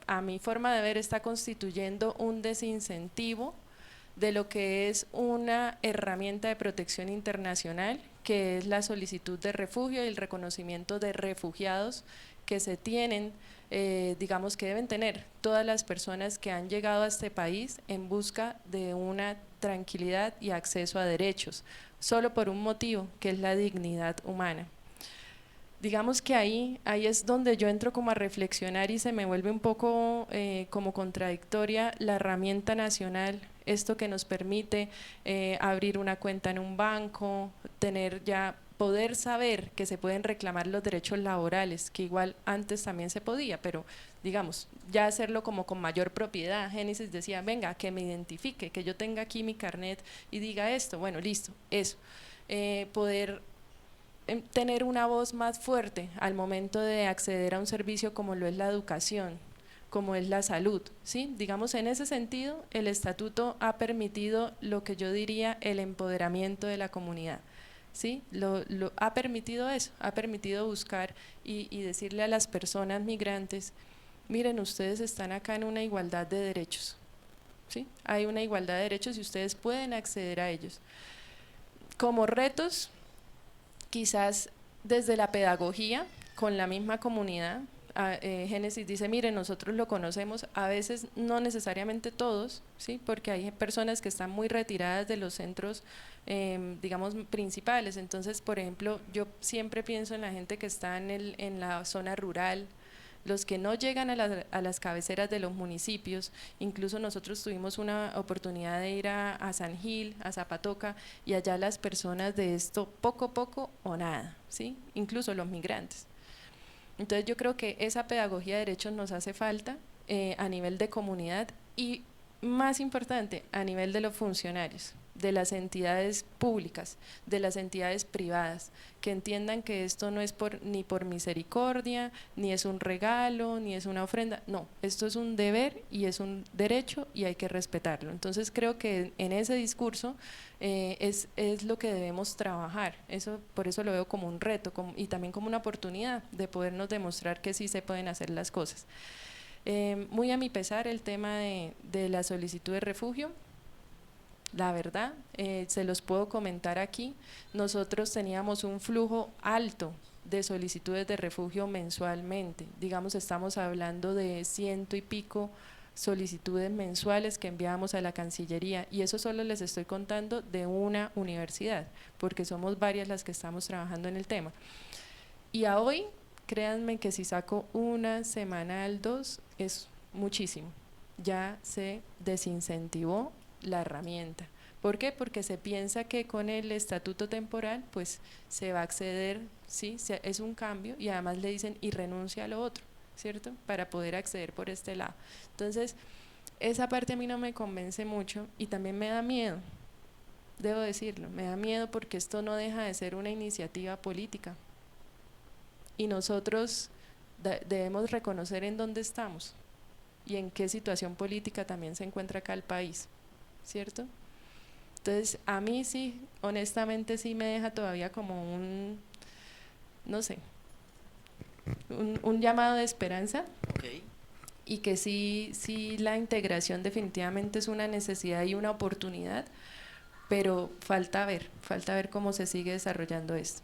F: a mi forma de ver, está constituyendo un desincentivo de lo que es una herramienta de protección internacional, que es la solicitud de refugio y el reconocimiento de refugiados que se tienen, digamos que deben tener todas las personas que han llegado a este país en busca de una tranquilidad y acceso a derechos, solo por un motivo, que es la dignidad humana. Digamos que ahí es donde yo entro como a reflexionar y se me vuelve un poco como contradictoria la herramienta nacional, esto que nos permite abrir una cuenta en un banco, poder saber que se pueden reclamar los derechos laborales, que igual antes también se podía, pero digamos, ya hacerlo como con mayor propiedad. Génesis decía, venga, que me identifique, que yo tenga aquí mi carnet y diga esto, bueno, listo, eso. Poder tener una voz más fuerte al momento de acceder a un servicio como lo es la educación, como es la salud, ¿sí? Digamos, en ese sentido, el estatuto ha permitido lo que yo diría el empoderamiento de la comunidad, ¿sí? Ha permitido eso, ha permitido buscar y decirle a las personas migrantes miren, ustedes están acá en una igualdad de derechos, ¿sí? Hay una igualdad de derechos y ustedes pueden acceder a ellos. Como retos, quizás desde la pedagogía, con la misma comunidad, Génesis dice, miren, nosotros lo conocemos, a veces no necesariamente todos, ¿sí? Porque hay personas que están muy retiradas de los centros, digamos, principales. Entonces, por ejemplo, yo siempre pienso en la gente que está en la zona rural, los que no llegan a las cabeceras de los municipios. Incluso nosotros tuvimos una oportunidad de ir a San Gil, a Zapatoca, y allá las personas de esto poco o nada, ¿sí? Incluso los migrantes. Entonces yo creo que esa pedagogía de derechos nos hace falta a nivel de comunidad y, más importante, a nivel de los funcionarios, de las entidades públicas, de las entidades privadas, que entiendan que esto no es ni por misericordia, ni es un regalo, ni es una ofrenda, no, esto es un deber y es un derecho y hay que respetarlo. Entonces creo que en ese discurso es lo que debemos trabajar, por eso lo veo como un reto y también como una oportunidad de podernos demostrar que sí se pueden hacer las cosas. Muy a mi pesar el tema de la solicitud de refugio. La verdad, se los puedo comentar aquí, nosotros teníamos un flujo alto de solicitudes de refugio mensualmente, digamos estamos hablando de 100 y pico solicitudes mensuales que enviábamos a la Cancillería, y eso solo les estoy contando de una universidad, porque somos varias las que estamos trabajando en el tema. Y a hoy, créanme que si saco una semanal, 2, es muchísimo, ya se desincentivó la herramienta. ¿Por qué? Porque se piensa que con el estatuto temporal pues se va a acceder, sí, es un cambio, y además le dicen y renuncia a lo otro, ¿cierto? Para poder acceder por este lado. Entonces, esa parte a mí no me convence mucho y también me da miedo, debo decirlo, me da miedo porque esto no deja de ser una iniciativa política y nosotros debemos reconocer en dónde estamos y en qué situación política también se encuentra acá el país, ¿cierto? Entonces, a mí sí, honestamente sí me deja todavía como no sé, un llamado de esperanza.
A: Okay.
F: Y que sí la integración definitivamente es una necesidad y una oportunidad, pero falta ver cómo se sigue desarrollando esto.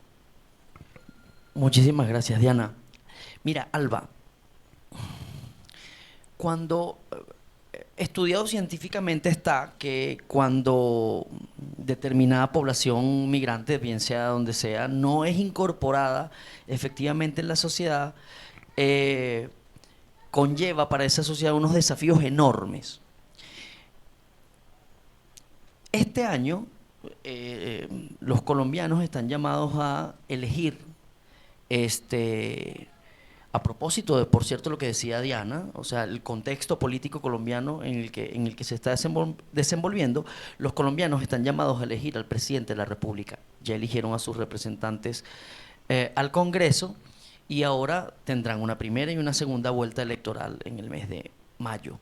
A: Muchísimas gracias, Diana. Mira, Alba, cuando estudiado científicamente está que cuando determinada población migrante, bien sea donde sea, no es incorporada efectivamente en la sociedad, conlleva para esa sociedad unos desafíos enormes. Este año los colombianos están llamados a elegir a propósito de, por cierto, lo que decía Diana, o sea, el contexto político colombiano en el que se está desenvolviendo, los colombianos están llamados a elegir al presidente de la República. Ya eligieron a sus representantes al Congreso y ahora tendrán una primera y una segunda vuelta electoral en el mes de mayo.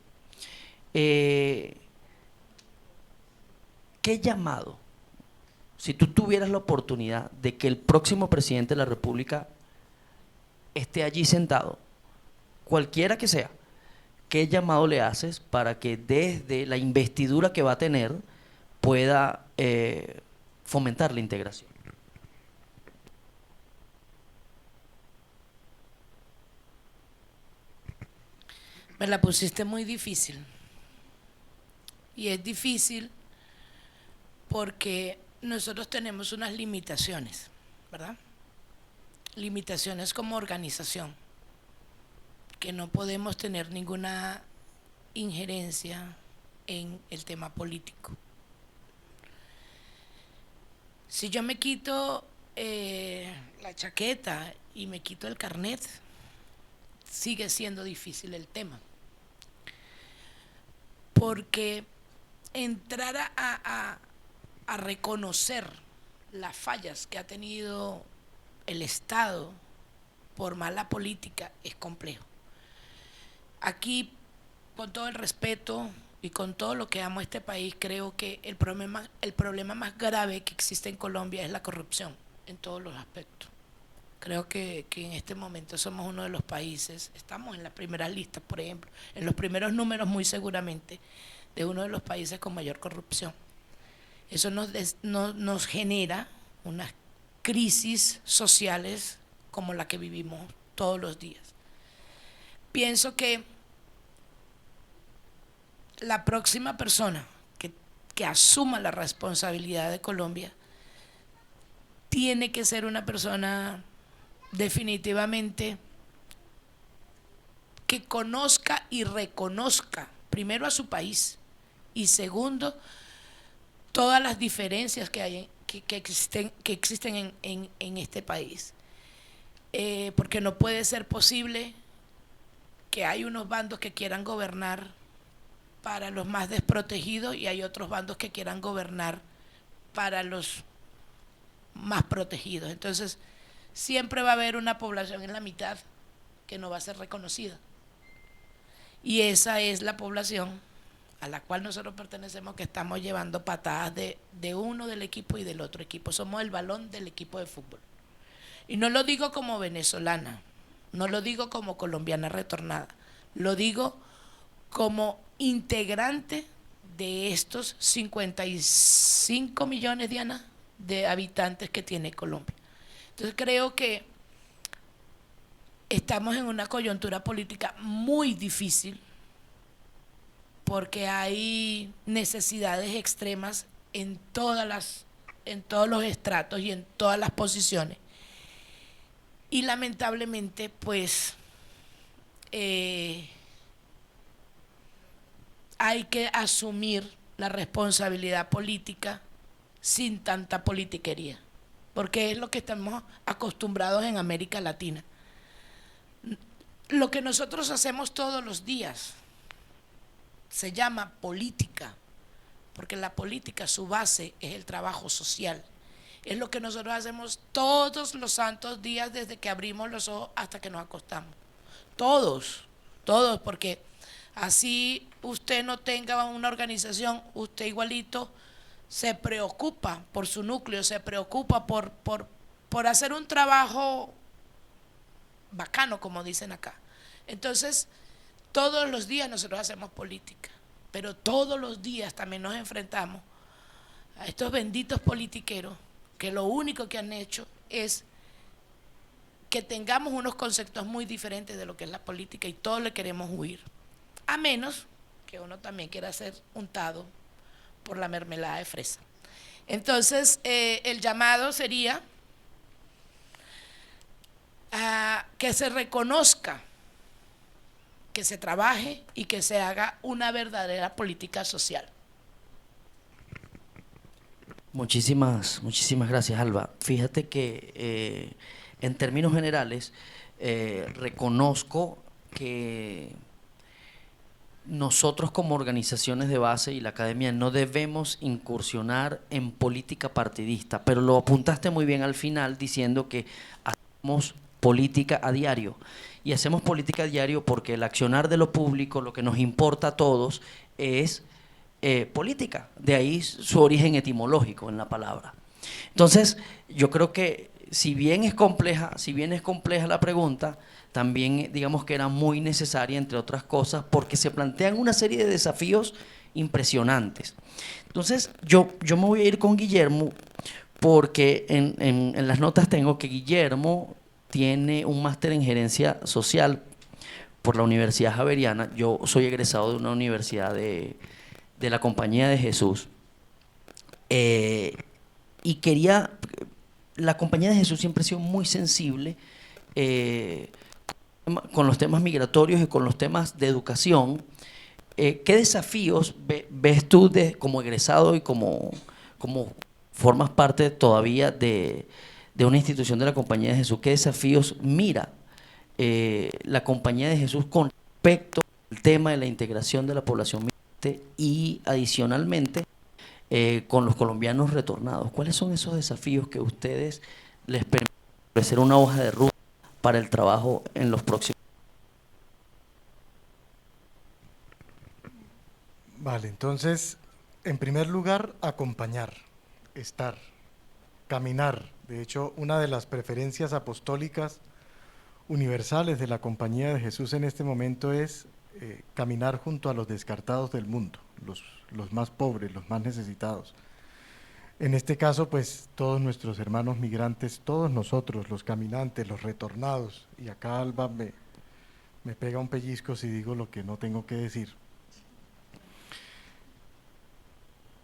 A: ¿Qué llamado? Si tú tuvieras la oportunidad de que el próximo presidente de la República esté allí sentado, cualquiera que sea, ¿qué llamado le haces para que desde la investidura que va a tener pueda fomentar la integración?
B: Me la pusiste muy difícil. Y es difícil porque nosotros tenemos unas limitaciones, ¿verdad? Limitaciones como organización, que no podemos tener ninguna injerencia en el tema político. Si yo me quito la chaqueta y me quito el carnet, sigue siendo difícil el tema. Porque entrar a reconocer las fallas que ha tenido el Estado por mala política es complejo. Aquí, con todo el respeto y con todo lo que amo a este país, creo que el problema más grave que existe en Colombia es la corrupción en todos los aspectos. Creo que en este momento somos uno de los países, estamos en las primeras listas, por ejemplo, en los primeros números muy seguramente, de uno de los países con mayor corrupción. Eso nos genera unas crisis sociales como la que vivimos todos los días. Pienso que la próxima persona que asuma la responsabilidad de Colombia tiene que ser una persona definitivamente que conozca y reconozca primero a su país y segundo todas las diferencias que hay que existen en este país, porque no puede ser posible que hay unos bandos que quieran gobernar para los más desprotegidos y hay otros bandos que quieran gobernar para los más protegidos. Entonces, siempre va a haber una población en la mitad que no va a ser reconocida. Y esa es la población a la cual nosotros pertenecemos, que estamos llevando patadas de uno del equipo y del otro equipo. Somos el balón del equipo de fútbol. Y no lo digo como venezolana, no lo digo como colombiana retornada, lo digo como integrante de estos 55 millones, Diana, de habitantes que tiene Colombia. Entonces creo que estamos en una coyuntura política muy difícil porque hay necesidades extremas en todos los estratos y en todas las posiciones. Y lamentablemente, pues, hay que asumir la responsabilidad política sin tanta politiquería, porque es lo que estamos acostumbrados en América Latina. Lo que nosotros hacemos todos los días se llama política, porque la política, su base es el trabajo social. Es lo que nosotros hacemos todos los santos días desde que abrimos los ojos hasta que nos acostamos. Todos, porque así usted no tenga una organización, usted igualito se preocupa por su núcleo, se preocupa por hacer un trabajo bacano, como dicen acá. Entonces, todos los días nosotros hacemos política, pero todos los días también nos enfrentamos a estos benditos politiqueros que lo único que han hecho es que tengamos unos conceptos muy diferentes de lo que es la política y todos le queremos huir, a menos que uno también quiera ser untado por la mermelada de fresa. Entonces, el llamado sería a que se reconozca, que se trabaje y que se haga una verdadera política social.
A: Muchísimas gracias, Alba. Fíjate que en términos generales reconozco que nosotros como organizaciones de base y la academia no debemos incursionar en política partidista, pero lo apuntaste muy bien al final diciendo que hacemos política a diario. Y hacemos política a diario porque el accionar de lo público, lo que nos importa a todos, es política. De ahí su origen etimológico en la palabra. Entonces, yo creo que si bien es compleja la pregunta, también digamos que era muy necesaria, entre otras cosas, porque se plantean una serie de desafíos impresionantes. Entonces, yo me voy a ir con Guillermo, porque en las notas tengo que Guillermo tiene un máster en gerencia social por la Universidad Javeriana. Yo soy egresado de una universidad de la Compañía de Jesús. Y la Compañía de Jesús siempre ha sido muy sensible con los temas migratorios y con los temas de educación. ¿Qué desafíos ves tú como egresado y como formas parte todavía de una institución de la Compañía de Jesús? ¿Qué desafíos mira la Compañía de Jesús con respecto al tema de la integración de la población migrante y adicionalmente con los colombianos retornados? ¿Cuáles son esos desafíos que ustedes les permiten ofrecer una hoja de ruta para el trabajo en los próximos?
C: Vale, entonces, en primer lugar, acompañar, estar, caminar, De hecho, una de las preferencias apostólicas universales de la Compañía de Jesús en este momento es caminar junto a los descartados del mundo, los más pobres, los más necesitados. En este caso, pues, todos nuestros hermanos migrantes, todos nosotros, los caminantes, los retornados, y acá Alba me pega un pellizco si digo lo que no tengo que decir.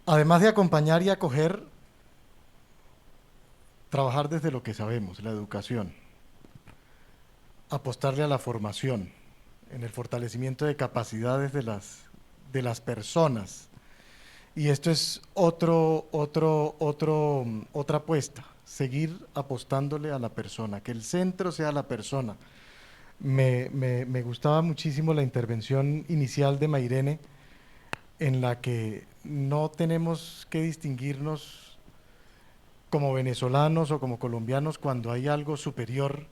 C: Además de acompañar y acoger, trabajar desde lo que sabemos, la educación, apostarle a la formación, en el fortalecimiento de capacidades de las personas. Y esto es otra apuesta, seguir apostándole a la persona, que el centro sea la persona. Me gustaba muchísimo la intervención inicial de Mairene, en la que no tenemos que distinguirnos como venezolanos o como colombianos cuando hay algo superior,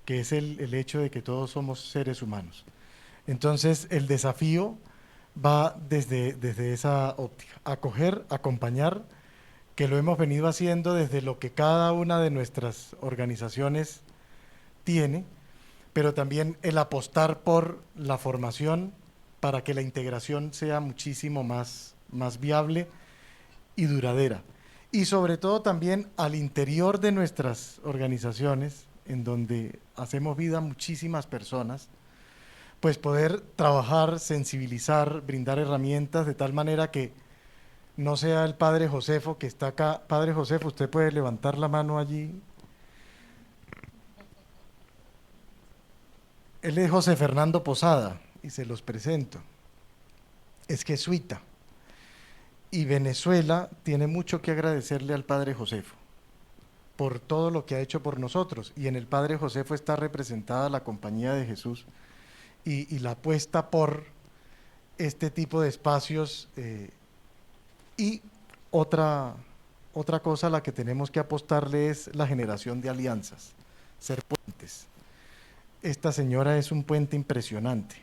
C: que es el hecho de que todos somos seres humanos. Entonces, el desafío va desde esa óptica, acoger, acompañar, que lo hemos venido haciendo desde lo que cada una de nuestras organizaciones tiene, pero también el apostar por la formación para que la integración sea muchísimo más viable y duradera. Y sobre todo también al interior de nuestras organizaciones, en donde hacemos vida muchísimas personas, pues poder trabajar, sensibilizar, brindar herramientas de tal manera que no sea el Padre Josefo que está acá. Padre Josefo, usted puede levantar la mano allí. Él es José Fernando Posada y se los presento. Es jesuita y Venezuela tiene mucho que agradecerle al Padre Josefo por todo lo que ha hecho por nosotros, y en el Padre Josefo está representada la Compañía de Jesús y la apuesta por este tipo de espacios. Y otra cosa a la que tenemos que apostarle es la generación de alianzas, ser puentes. Esta señora es un puente impresionante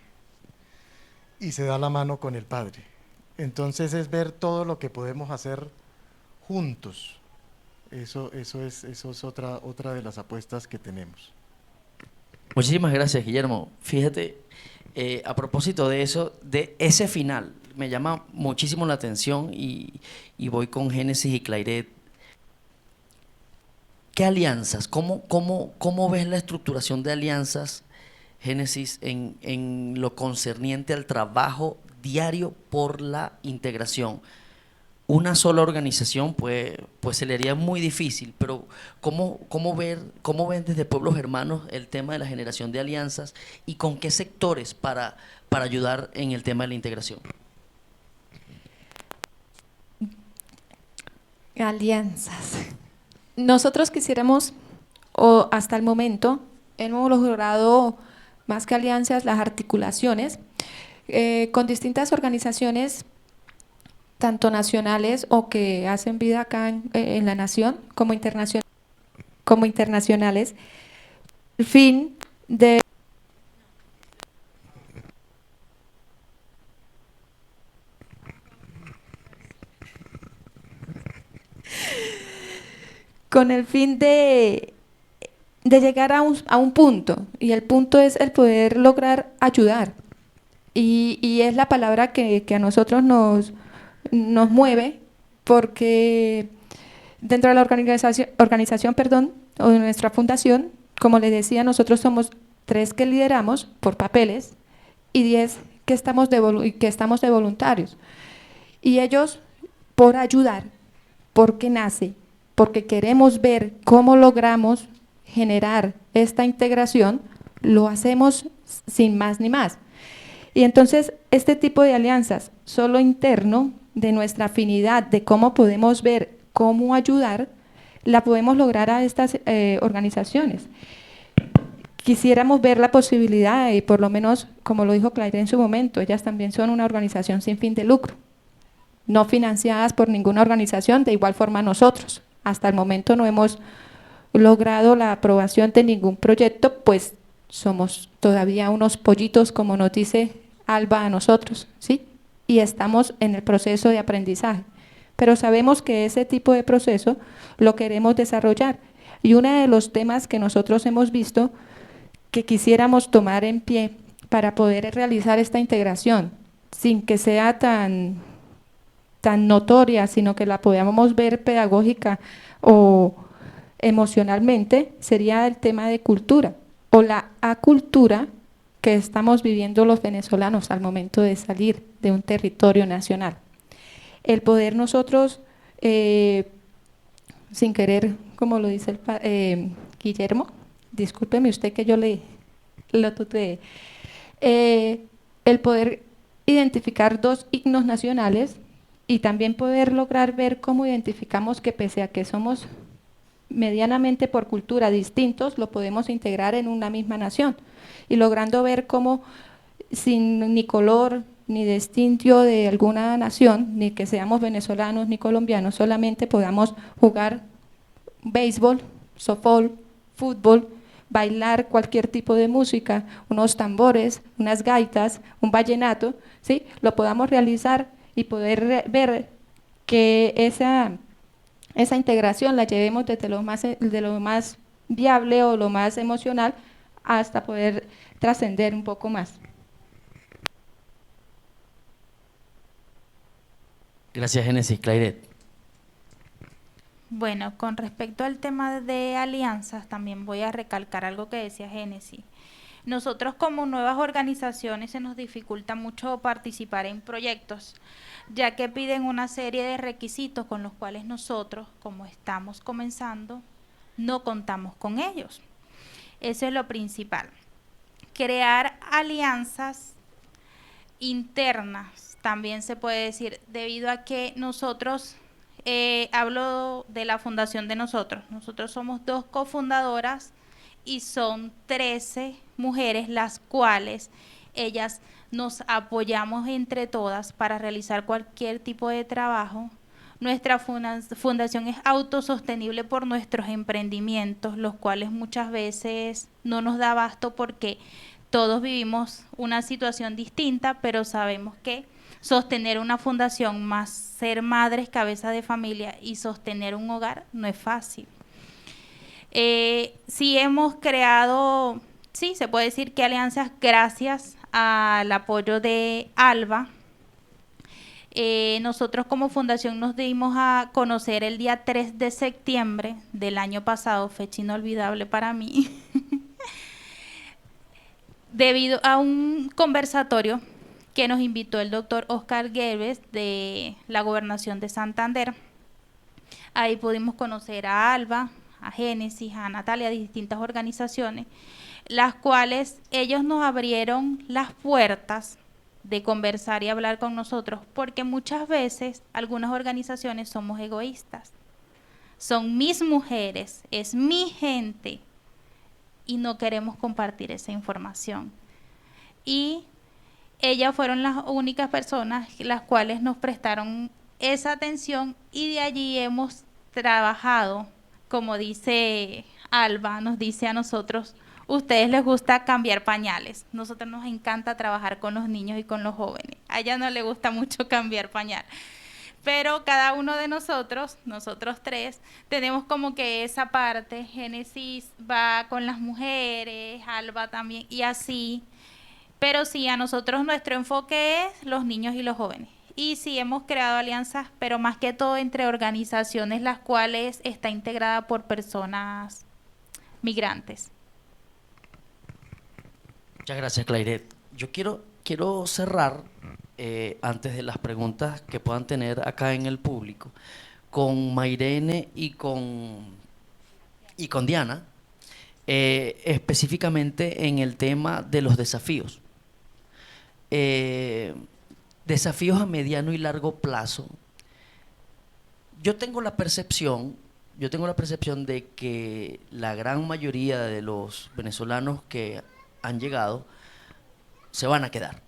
C: y se da la mano con el Padre. Entonces es ver todo lo que podemos hacer juntos. Eso es otra de las apuestas que tenemos.
A: Muchísimas gracias, Guillermo. Fíjate, a propósito de eso, de ese final, me llama muchísimo la atención y voy con Génesis y Clairet. ¿Qué alianzas? ¿Cómo ves la estructuración de alianzas, Génesis, en lo concerniente al trabajo diario por la integración? Una sola organización pues se le haría muy difícil, pero ¿cómo ven desde Pueblos Hermanos el tema de la generación de alianzas y con qué sectores para ayudar en el tema de la integración?
E: Alianzas. Nosotros quisiéramos, o hasta el momento, hemos logrado más que alianzas, las articulaciones con distintas organizaciones, tanto nacionales o que hacen vida acá en la nación, como internacionales, el fin de con el fin de llegar a un punto, y el punto es el poder lograr ayudar, y es la palabra que a nosotros nos mueve, porque dentro de la organización, o de nuestra fundación, como les decía, nosotros somos 3 que lideramos por papeles y 10 que estamos de voluntarios, y ellos por ayudar, porque nace, porque queremos ver cómo logramos generar esta integración, lo hacemos sin más ni más. Y entonces este tipo de alianzas, solo interno de nuestra afinidad, de cómo podemos ver cómo ayudar, la podemos lograr a estas organizaciones. Quisiéramos ver la posibilidad, y por lo menos, como lo dijo Claire en su momento, ellas también son una organización sin fin de lucro, no financiadas por ninguna organización, de igual forma nosotros. Hasta el momento no hemos logrado la aprobación de ningún proyecto, pues somos todavía unos pollitos, como nos dice Alba a nosotros, ¿sí? Y estamos en el proceso de aprendizaje, pero sabemos que ese tipo de proceso lo queremos desarrollar, Y uno de los temas que nosotros hemos visto que quisiéramos tomar en pie para poder realizar esta integración, sin que sea tan notoria, sino que la podamos ver pedagógica o emocionalmente, sería el tema de cultura o la acultura que estamos viviendo los venezolanos al momento de salir de un territorio nacional. El poder nosotros, sin querer, como lo dice Guillermo, discúlpeme usted que yo lo tuteé, el poder identificar dos himnos nacionales y también poder lograr ver cómo identificamos que pese a que somos medianamente por cultura distintos, lo podemos integrar en una misma nación y logrando ver cómo sin ni color ni distintivo de alguna nación, ni que seamos venezolanos ni colombianos, solamente podamos jugar béisbol, softball, fútbol, bailar cualquier tipo de música, unos tambores, unas gaitas, un vallenato, ¿sí? Lo podamos realizar y poder ver que esa integración la llevemos desde lo más viable o lo más emocional hasta poder trascender un poco más.
A: Gracias, Génesis. Clairet.
D: Bueno, con respecto al tema de alianzas, también voy a recalcar algo que decía Génesis. Nosotros como nuevas organizaciones se nos dificulta mucho participar en proyectos, ya que piden una serie de requisitos con los cuales nosotros, como estamos comenzando, no contamos con ellos. Eso es lo principal. Crear alianzas internas, también se puede decir, debido a que nosotros, hablo de la fundación de nosotros somos 2 cofundadoras y son 13 mujeres las cuales ellas nos apoyamos entre todas para realizar cualquier tipo de trabajo. Nuestra fundación es autosostenible por nuestros emprendimientos, los cuales muchas veces no nos da abasto porque todos vivimos una situación distinta, pero sabemos que sostener una fundación más ser madres, cabeza de familia y sostener un hogar no es fácil. Sí hemos creado, sí, se puede decir que alianzas gracias al apoyo de ALBA. Nosotros como fundación nos dimos a conocer el día 3 de septiembre del año pasado, fecha inolvidable para mí, debido a un conversatorio que nos invitó el doctor Oscar Guedes de la Gobernación de Santander. Ahí pudimos conocer a ALBA, a Génesis, a Natalia, de distintas organizaciones, las cuales ellos nos abrieron las puertas de conversar y hablar con nosotros, porque muchas veces algunas organizaciones somos egoístas. Son mis mujeres, es mi gente, y no queremos compartir esa información. Y ellas fueron las únicas personas las cuales nos prestaron esa atención y de allí hemos trabajado, como dice Alba, nos dice a nosotros, ustedes les gusta cambiar pañales, nosotros nos encanta trabajar con los niños y con los jóvenes, a ella no le gusta mucho cambiar pañal, pero cada uno de nosotros 3, tenemos como que esa parte, Génesis va con las mujeres, Alba también, y así. Pero sí, a nosotros nuestro enfoque es los niños y los jóvenes. Y sí hemos creado alianzas, pero más que todo entre organizaciones las cuales está integrada por personas migrantes.
A: Muchas gracias, Clairet. Yo quiero cerrar, antes de las preguntas que puedan tener acá en el público, con Mairene y con Diana, específicamente en el tema de los desafíos. Desafíos a mediano y largo plazo. Yo tengo la percepción de que la gran mayoría de los venezolanos que han llegado se van a quedar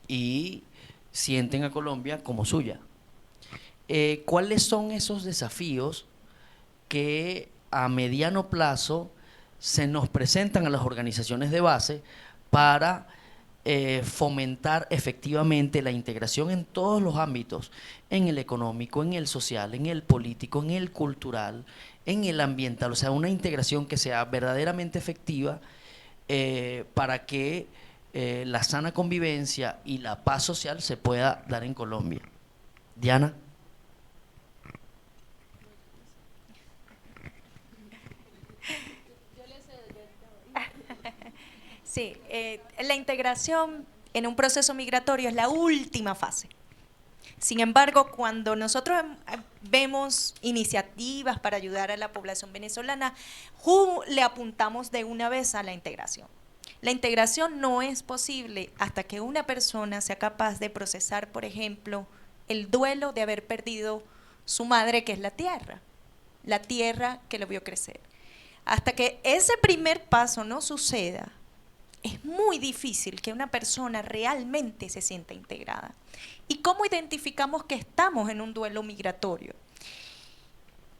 A: y sienten a Colombia como suya. ¿Cuáles son esos desafíos que a mediano plazo se nos presentan a las organizaciones de base para fomentar efectivamente la integración en todos los ámbitos, en el económico, en el social, en el político, en el cultural, en el ambiental, o sea, una integración que sea verdaderamente efectiva para que la sana convivencia y la paz social se pueda dar en Colombia. Diana.
G: Sí, la integración en un proceso migratorio es la última fase. Sin embargo, cuando nosotros vemos iniciativas para ayudar a la población venezolana, le apuntamos de una vez a la integración. La integración no es posible hasta que una persona sea capaz de procesar, por ejemplo, el duelo de haber perdido su madre, que es la tierra que lo vio crecer. Hasta que ese primer paso no suceda, es muy difícil que una persona realmente se sienta integrada. ¿Y cómo identificamos que estamos en un duelo migratorio?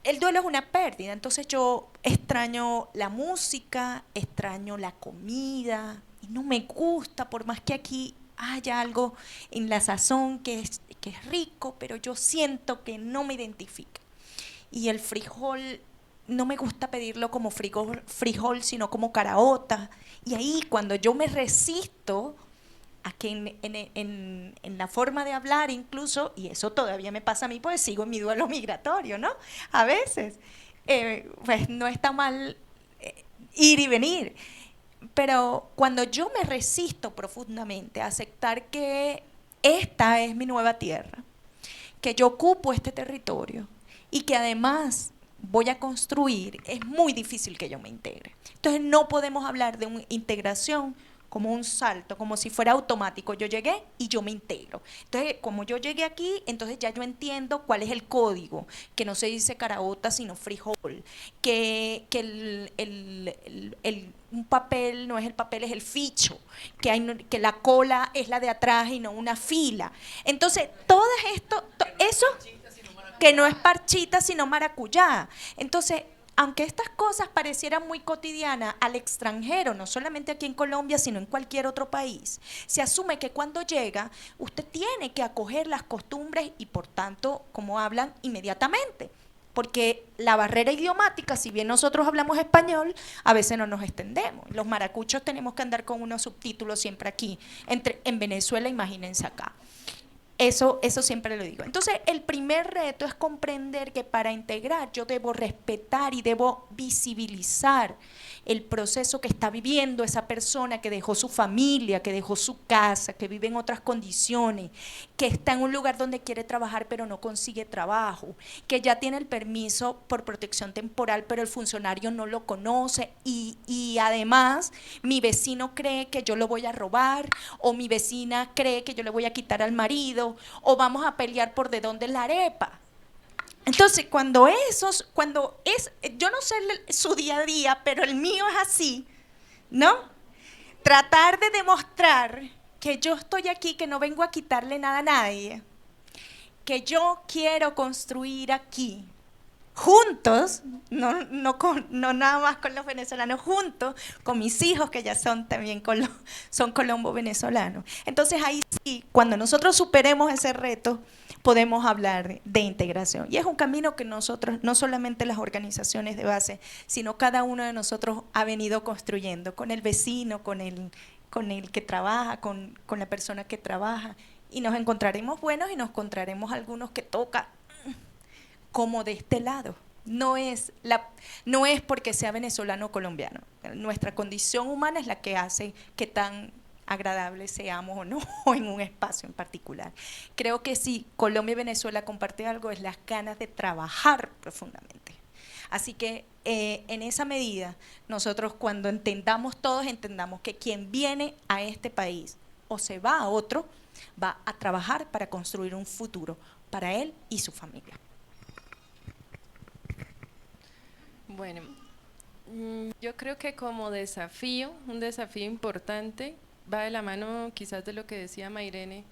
G: El duelo es una pérdida, entonces yo extraño la música, extraño la comida, y no me gusta, por más que aquí haya algo en la sazón que es rico, pero yo siento que no me identifica. Y el frijol, no me gusta pedirlo como frijol, sino como caraota. Y ahí cuando yo me resisto a que en la forma de hablar incluso, y eso todavía me pasa a mí, pues sigo en mi duelo migratorio, ¿no? A veces, pues no está mal ir y venir. Pero cuando yo me resisto profundamente a aceptar que esta es mi nueva tierra, que yo ocupo este territorio y que además voy a construir, es muy difícil que yo me integre. Entonces no podemos hablar de una integración como un salto, como si fuera automático. Yo llegué y yo me integro. Entonces, como yo llegué aquí, entonces ya yo entiendo cuál es el código, que no se dice caraota, sino frijol, que un papel no es el papel, es el ficho, que la cola es la de atrás y no una fila. Entonces, todo esto, eso, que no es parchita, sino maracuyá. Entonces, aunque estas cosas parecieran muy cotidianas al extranjero, no solamente aquí en Colombia, sino en cualquier otro país, se asume que cuando llega, usted tiene que acoger las costumbres y, por tanto, como hablan, inmediatamente. Porque la barrera idiomática, si bien nosotros hablamos español, a veces no nos extendemos. Los maracuchos tenemos que andar con unos subtítulos siempre aquí. En Venezuela, imagínense acá. Eso siempre lo digo. Entonces, el primer reto es comprender que para integrar yo debo respetar y debo visibilizar el proceso que está viviendo esa persona que dejó su familia, que dejó su casa, que vive en otras condiciones, que está en un lugar donde quiere trabajar pero no consigue trabajo, que ya tiene el permiso por protección temporal pero el funcionario no lo conoce y además mi vecino cree que yo lo voy a robar o mi vecina cree que yo le voy a quitar al marido o vamos a pelear por de dónde es la arepa. Entonces, yo no sé su día a día, pero el mío es así, ¿no? Tratar de demostrar que yo estoy aquí, que no vengo a quitarle nada a nadie, que yo quiero construir aquí, juntos, no nada más con los venezolanos, juntos con mis hijos que ya son también son colombo-venezolanos. Entonces ahí sí, cuando nosotros superemos ese reto, podemos hablar de integración. Y es un camino que nosotros, no solamente las organizaciones de base, sino cada uno de nosotros ha venido construyendo con el vecino, con el que trabaja, con la persona que trabaja. Y nos encontraremos buenos y nos encontraremos algunos que toca como de este lado. No es porque sea venezolano o colombiano. Nuestra condición humana es la que hace que tan agradables seamos o no en un espacio en particular. Creo que si Colombia y Venezuela comparten algo es las ganas de trabajar profundamente. Así que en esa medida, nosotros cuando entendamos que quien viene a este país o se va a otro, va a trabajar para construir un futuro para él y su familia.
F: Bueno, yo creo que como desafío, un desafío importante, va de la mano quizás de lo que decía Mairene,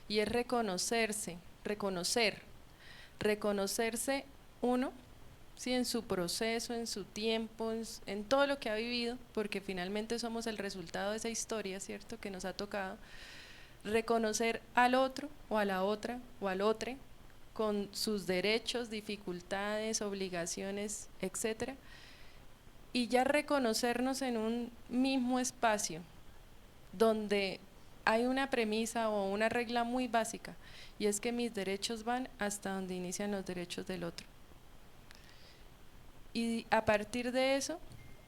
F: y es reconocerse uno ¿sí? En su proceso, en su tiempo, en todo lo que ha vivido, porque finalmente somos el resultado de esa historia, ¿cierto?, que nos ha tocado, reconocer al otro o a la otra o al otro con sus derechos, dificultades, obligaciones, etcétera, y ya reconocernos en un mismo espacio donde hay una premisa o una regla muy básica, y es que mis derechos van hasta donde inician los derechos del otro. Y a partir de eso,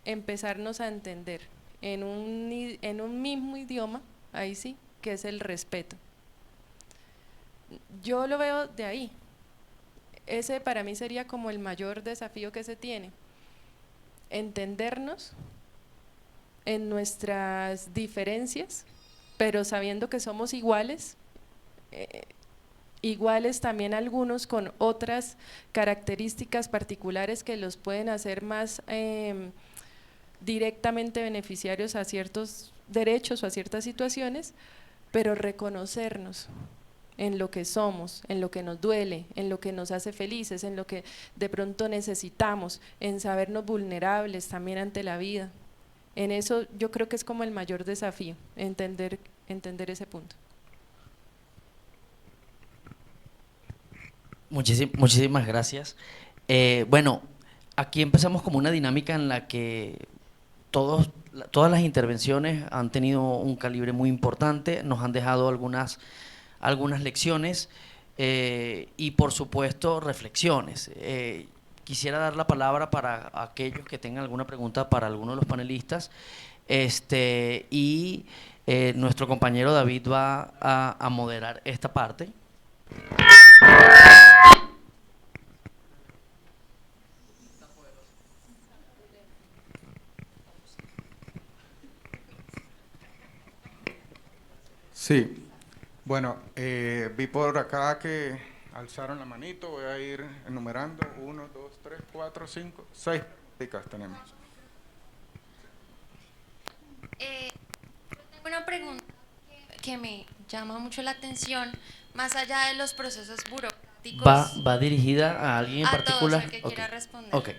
F: empezarnos a entender en un mismo idioma, ahí sí, que es el respeto. Yo lo veo de ahí. Ese para mí sería como el mayor desafío que se tiene. Entendernos en nuestras diferencias, pero sabiendo que somos iguales, iguales también algunos con otras características particulares que los pueden hacer más directamente beneficiarios a ciertos derechos o a ciertas situaciones, pero reconocernos en lo que somos, en lo que nos duele, en lo que nos hace felices, en lo que de pronto necesitamos, en sabernos vulnerables también ante la vida. En eso yo creo que es como el mayor desafío, entender ese punto.
A: Muchísimas gracias. Bueno, aquí empezamos como una dinámica en la que todas las intervenciones han tenido un calibre muy importante, nos han dejado algunas lecciones y por supuesto reflexiones. Quisiera dar la palabra para aquellos que tengan alguna pregunta para alguno de los panelistas, y nuestro compañero David va a moderar esta parte.
H: Sí, bueno, vi por acá que alzaron la manito, voy a ir enumerando, 1, 2, 3, 4, 5, 6 chicas tenemos.
I: Yo tengo una pregunta que me llama mucho la atención, más allá de los procesos burocráticos.
A: ¿Va dirigida a alguien en
I: a
A: particular?
I: todos, el que quiera responder.
A: Ok.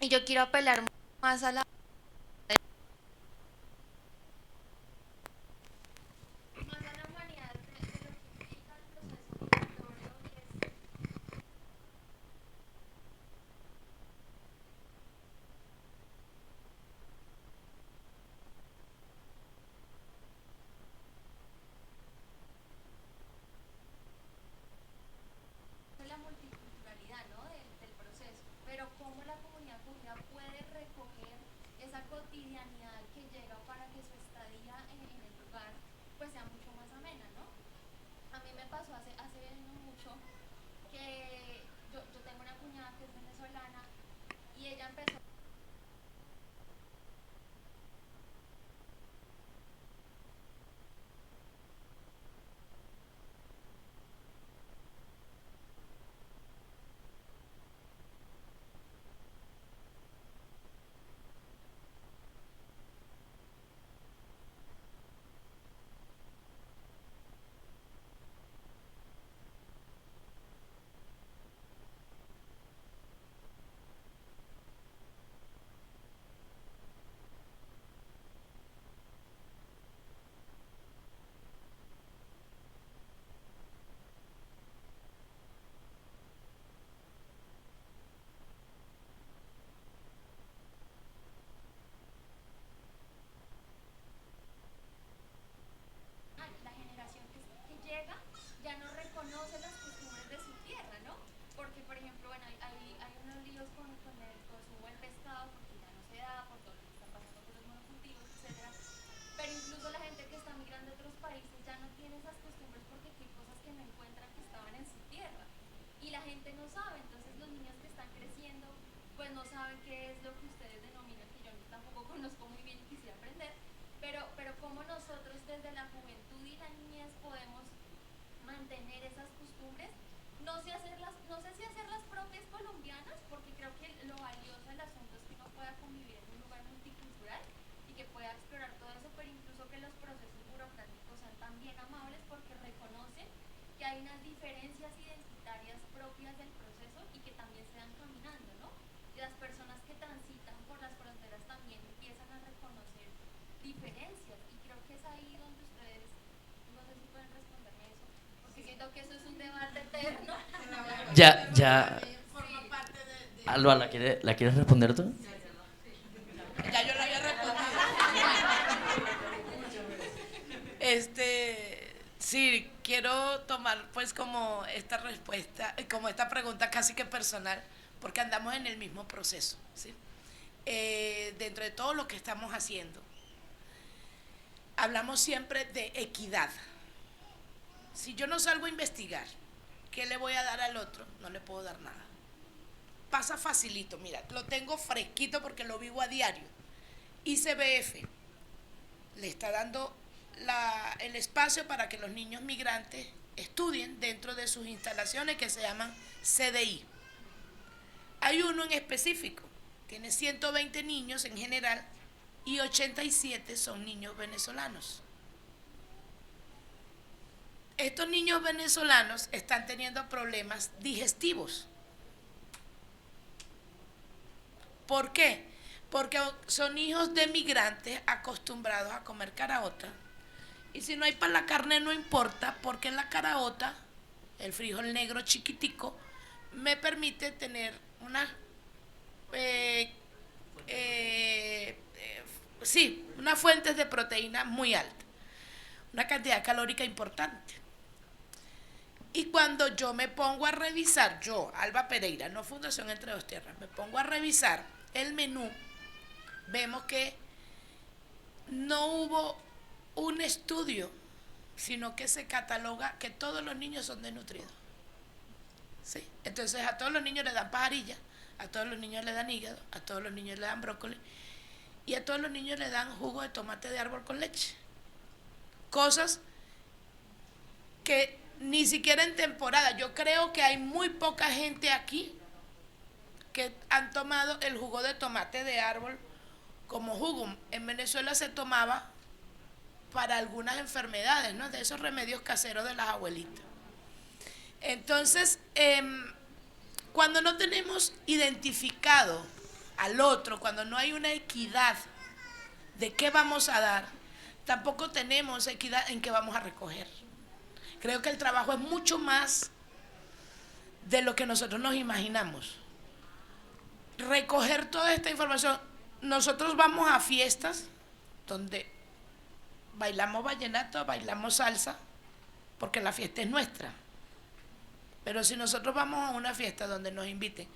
I: Y yo quiero apelar más a la humanidad de lo que implica el proceso migratorio y es la multiculturalidad, ¿no?, del proceso, pero cómo la comunidad judía puede recoger esa cotidianidad que llega para que su estadía en el lugar pues sea mucho más amena, ¿no? A mí me pasó hace no mucho que yo tengo una cuñada que es venezolana y ella empezó la generación que llega ya no reconoce las costumbres de su tierra, ¿no? Porque, por ejemplo, bueno, hay unos líos con el consumo del pescado, porque ya no se da, por todo lo que está pasando con los monocultivos, etcétera. Pero incluso la gente que está migrando a otros países ya no tiene esas costumbres porque hay cosas que no encuentran que estaban en su tierra. Y la gente no sabe, entonces los niños que están creciendo, pues no saben qué es lo que ustedes denominan, que yo tampoco conozco muy bien y quisiera aprender, pero cómo nosotros desde la juventud y la niñez podemos mantener esas costumbres, no sé si hacerlas propias colombianas, porque creo que lo valioso del asunto es que uno pueda convivir en un lugar multicultural y que pueda explorar todo eso, pero incluso que los procesos burocráticos sean también amables porque reconocen que hay unas diferencias identitarias propias del proceso y que también siento que eso es un debate eterno.
A: Ya. Alba, ¿la quieres responder tú?
B: Ya yo lo había respondido. Sí, quiero tomar pues como esta respuesta, como esta pregunta casi que personal, porque andamos en el mismo proceso, ¿sí? Dentro de todo lo que estamos haciendo, hablamos siempre de equidad. Si yo no salgo a investigar, ¿qué le voy a dar al otro? No le puedo dar nada. Pasa facilito, mira, lo tengo fresquito porque lo vivo a diario. ICBF le está dando el espacio para que los niños migrantes estudien dentro de sus instalaciones que se llaman CDI. Hay uno en específico, tiene 120 niños en general y 87 son niños venezolanos. Estos niños venezolanos están teniendo problemas digestivos. ¿Por qué? Porque son hijos de migrantes acostumbrados a comer caraota. Y si no hay para la carne no importa, porque la caraota, el frijol negro chiquitico, me permite tener unas fuentes de proteína muy altas, una cantidad calórica importante. Y cuando yo me pongo a revisar, yo, Alba Pereira, no Fundación Entre Dos Tierras, me pongo a revisar el menú, vemos que no hubo un estudio, sino que se cataloga que todos los niños son desnutridos. ¿Sí? Entonces a todos los niños le dan pajarilla, a todos los niños le dan hígado, a todos los niños le dan brócoli y a todos los niños le dan jugo de tomate de árbol con leche. Cosas que ni siquiera en temporada, yo creo que hay muy poca gente aquí que han tomado el jugo de tomate de árbol como jugo. En Venezuela se tomaba para algunas enfermedades, ¿no? De esos remedios caseros de las abuelitas. Entonces, cuando no tenemos identificado al otro, cuando no hay una equidad de qué vamos a dar, tampoco tenemos equidad en qué vamos a recoger. Creo que el trabajo es mucho más de lo que nosotros nos imaginamos. Recoger toda esta información. Nosotros vamos a fiestas donde bailamos vallenato, bailamos salsa, porque la fiesta es nuestra. Pero si nosotros vamos a una fiesta donde nos inviten,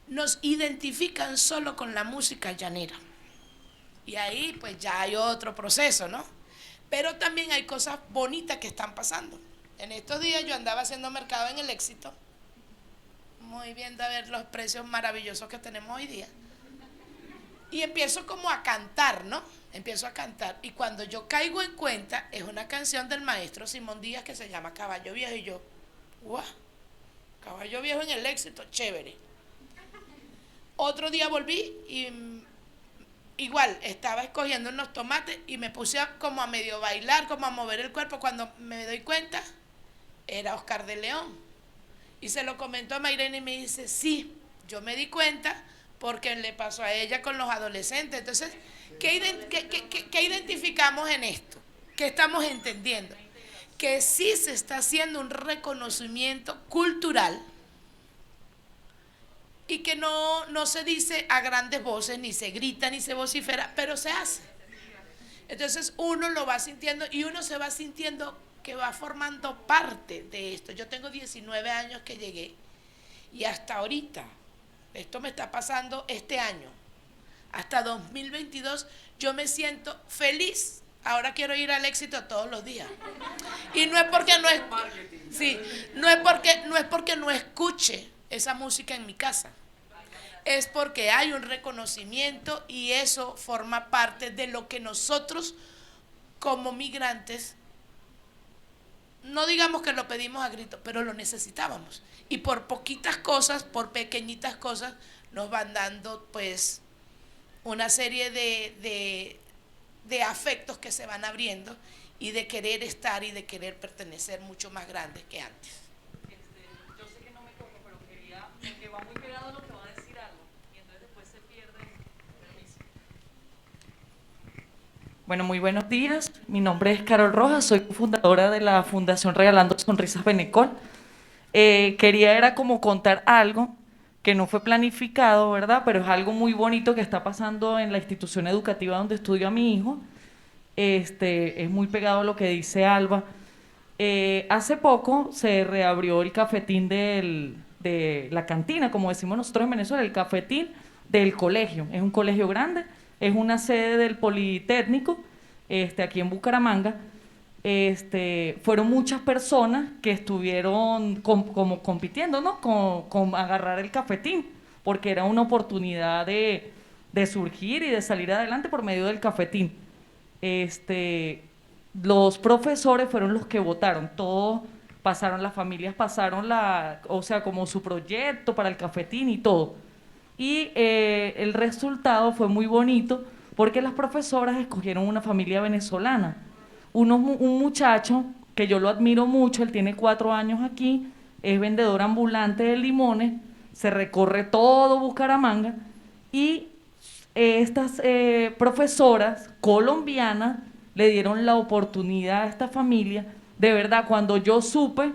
B: nos identifican solo con la música llanera. Y ahí pues ya hay otro proceso, ¿no? Pero también hay cosas bonitas que están pasando. En estos días yo andaba haciendo mercado en El Éxito, muy viendo a ver los precios maravillosos que tenemos hoy día. Y empiezo como a cantar, ¿no? Empiezo a cantar. Y cuando yo caigo en cuenta, es una canción del maestro Simón Díaz que se llama Caballo Viejo. Y yo, ¡guau! Caballo Viejo en El Éxito, chévere. Otro día volví y igual, estaba escogiendo unos tomates y me puse como a medio bailar, como a mover el cuerpo. Cuando me doy cuenta, era Oscar de León. Y se lo comentó a Mayrena y me dice, sí, yo me di cuenta porque le pasó a ella con los adolescentes. Entonces, ¿qué identificamos en esto? ¿Qué estamos entendiendo? Que sí se está haciendo un reconocimiento cultural y que no se dice a grandes voces, ni se grita, ni se vocifera, pero se hace. Entonces uno lo va sintiendo y uno se va sintiendo que va formando parte de esto. Yo tengo 19 años que llegué y hasta ahorita, esto me está pasando este año, hasta 2022, yo me siento feliz. Ahora quiero ir al Éxito todos los días. Y no es porque no es porque no escuche esa música en mi casa. Es porque hay un reconocimiento y eso forma parte de lo que nosotros como migrantes, no digamos que lo pedimos a gritos, pero lo necesitábamos. Y por poquitas cosas, por pequeñitas cosas, nos van dando pues una serie de afectos que se van abriendo y de querer estar y de querer pertenecer mucho más grandes que antes.
J: Yo sé que no me toco, pero quería, porque va muy pegado a lo que va a decir algo, y entonces después se pierde el permiso. Bueno, muy buenos días. Mi nombre es Carol Rojas, soy fundadora de la Fundación Regalando Sonrisas Benecol. Quería era como contar algo que no fue planificado, ¿verdad? Pero es algo muy bonito que está pasando en la institución educativa donde estudio a mi hijo. Es muy pegado a lo que dice Alba. Hace poco se reabrió el cafetín de la cantina, como decimos nosotros en Venezuela, el cafetín del colegio. Es un colegio grande, es una sede del Politécnico, aquí en Bucaramanga. Fueron muchas personas que estuvieron como compitiendo, ¿no? Con agarrar el cafetín, porque era una oportunidad de surgir y de salir adelante por medio del cafetín. Los profesores fueron los que votaron, todos pasaron, las familias pasaron como su proyecto para el cafetín y todo. Y el resultado fue muy bonito porque las profesoras escogieron una familia venezolana. Un muchacho que yo lo admiro mucho, él tiene 4 años aquí, es vendedor ambulante de limones, se recorre todo Bucaramanga y estas profesoras colombianas le dieron la oportunidad a esta familia. De verdad, cuando yo supe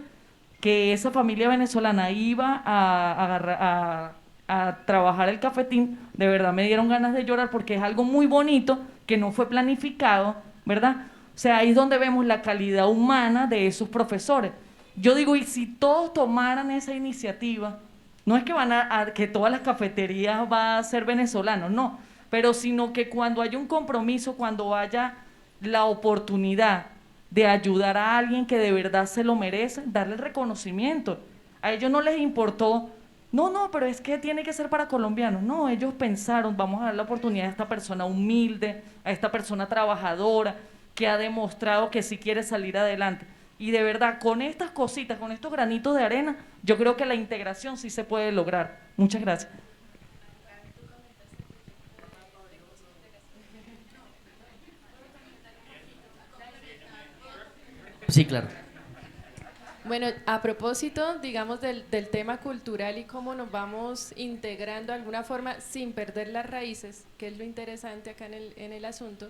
J: que esa familia venezolana iba a trabajar el cafetín, de verdad me dieron ganas de llorar porque es algo muy bonito que no fue planificado, ¿verdad? O sea, ahí es donde vemos la calidad humana de esos profesores. Yo digo, y si todos tomaran esa iniciativa, no es que que todas las cafeterías van a ser venezolanos, no, pero sino que cuando haya un compromiso, cuando haya la oportunidad de ayudar a alguien que de verdad se lo merece, darle el reconocimiento. A ellos no les importó, no, pero es que tiene que ser para colombianos. No, ellos pensaron, vamos a dar la oportunidad a esta persona humilde, a esta persona trabajadora, que ha demostrado que sí quiere salir adelante. Y de verdad, con estas cositas, con estos granitos de arena, yo creo que la integración sí se puede lograr. Muchas gracias.
A: Sí, claro.
F: Bueno, a propósito, digamos, del tema cultural y cómo nos vamos integrando de alguna forma sin perder las raíces, que es lo interesante acá en el asunto.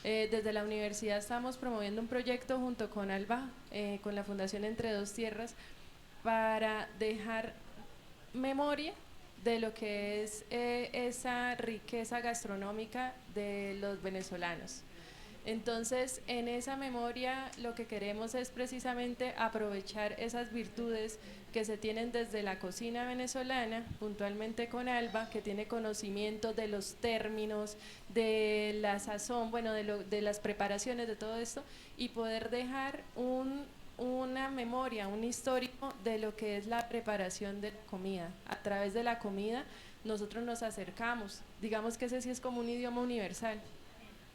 F: Desde la universidad estamos promoviendo un proyecto junto con Alba, con la Fundación Entre Dos Tierras, para dejar memoria de lo que es esa riqueza gastronómica de los venezolanos. Entonces, en esa memoria lo que queremos es precisamente aprovechar esas virtudes que se tienen desde la cocina venezolana, puntualmente con Alba, que tiene conocimiento de los términos, de la sazón, bueno, de las preparaciones, de todo esto, y poder dejar una memoria, un histórico de lo que es la preparación de la comida. A través de la comida nosotros nos acercamos, digamos que ese sí es como un idioma universal.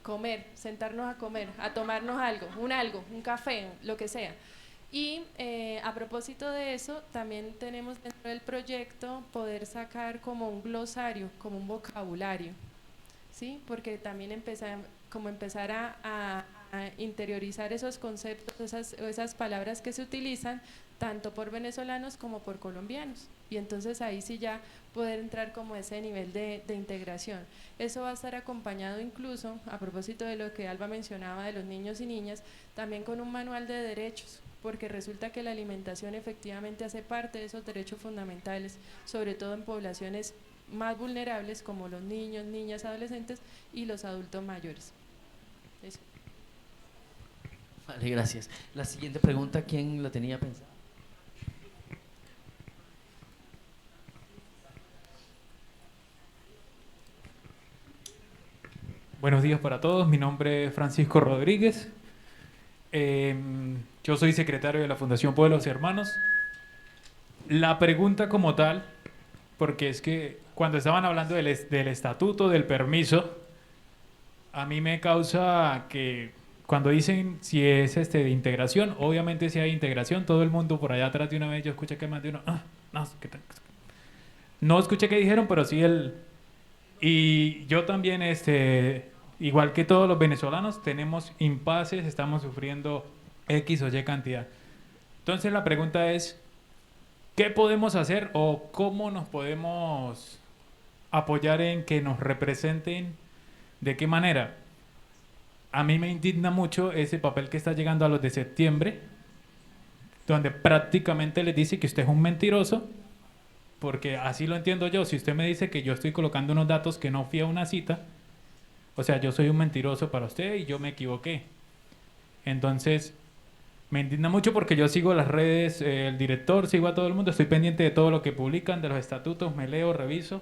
F: Comer, sentarnos a comer, a tomarnos algo, un café, lo que sea. Y a propósito de eso, también tenemos dentro del proyecto poder sacar como un glosario, como un vocabulario, ¿sí? Porque también empezar a interiorizar esos conceptos, esas palabras que se utilizan tanto por venezolanos como por colombianos, y entonces ahí sí ya poder entrar como ese nivel de integración. Eso va a estar acompañado incluso, a propósito de lo que Alba mencionaba de los niños y niñas, también con un manual de derechos, porque resulta que la alimentación efectivamente hace parte de esos derechos fundamentales, sobre todo en poblaciones más vulnerables como los niños, niñas, adolescentes y los adultos mayores. Eso.
A: Vale, gracias. La siguiente pregunta, ¿quién la tenía pensada?
K: Buenos días para todos, mi nombre es Francisco Rodríguez, yo soy secretario de la Fundación Pueblos y Hermanos. La pregunta como tal, porque es que cuando estaban hablando del estatuto, del permiso, a mí me causa que cuando dicen si es de integración, obviamente si hay integración, todo el mundo por allá atrás de una vez, yo escuché que más de uno, no escuché qué dijeron, pero sí y yo también, igual que todos los venezolanos, tenemos impases, estamos sufriendo X o Y cantidad. Entonces la pregunta es, ¿qué podemos hacer o cómo nos podemos apoyar en que nos representen? ¿De qué manera? a mí me indigna mucho ese papel que está llegando a los de septiembre, donde prácticamente les dice que usted es un mentiroso, porque así lo entiendo yo. Si usted me dice que yo estoy colocando unos datos que no fui a una cita, o sea, yo soy un mentiroso para usted y yo me equivoqué. Entonces, me indigna mucho porque yo sigo las redes, el director, sigo a todo el mundo, estoy pendiente de todo lo que publican, de los estatutos, me leo, reviso.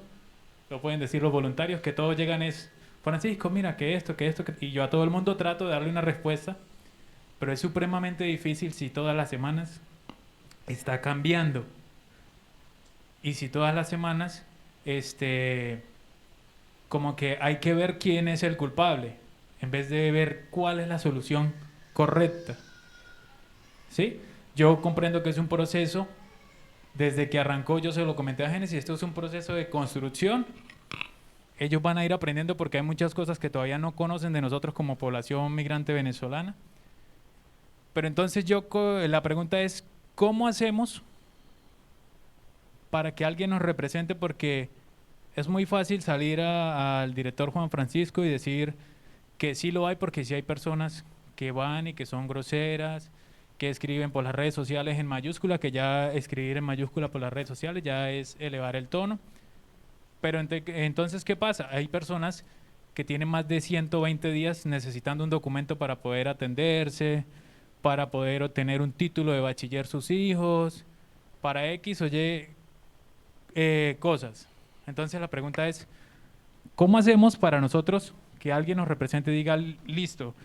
K: Lo pueden decir los voluntarios, que todos llegan es, Francisco, mira, que esto, y yo a todo el mundo trato de darle una respuesta, pero es supremamente difícil si todas las semanas está cambiando. Y si todas las semanas, como que hay que ver quién es el culpable, en vez de ver cuál es la solución correcta. ¿Sí? Yo comprendo que es un proceso, desde que arrancó, yo se lo comenté a Génesis, esto es un proceso de construcción. Ellos van a ir aprendiendo porque hay muchas cosas que todavía no conocen de nosotros como población migrante venezolana. Pero entonces la pregunta es, ¿cómo hacemos para que alguien nos represente? Porque es muy fácil salir al director Juan Francisco y decir que sí lo hay, porque sí hay personas que van y que son groseras, que escriben por las redes sociales en mayúscula, que ya escribir en mayúscula por las redes sociales ya es elevar el tono. Pero entonces, ¿qué pasa? Hay personas que tienen más de 120 días necesitando un documento para poder atenderse, para poder obtener un título de bachiller sus hijos, para X o Y cosas. Entonces la pregunta es, ¿cómo hacemos para nosotros que alguien nos represente y diga, listo,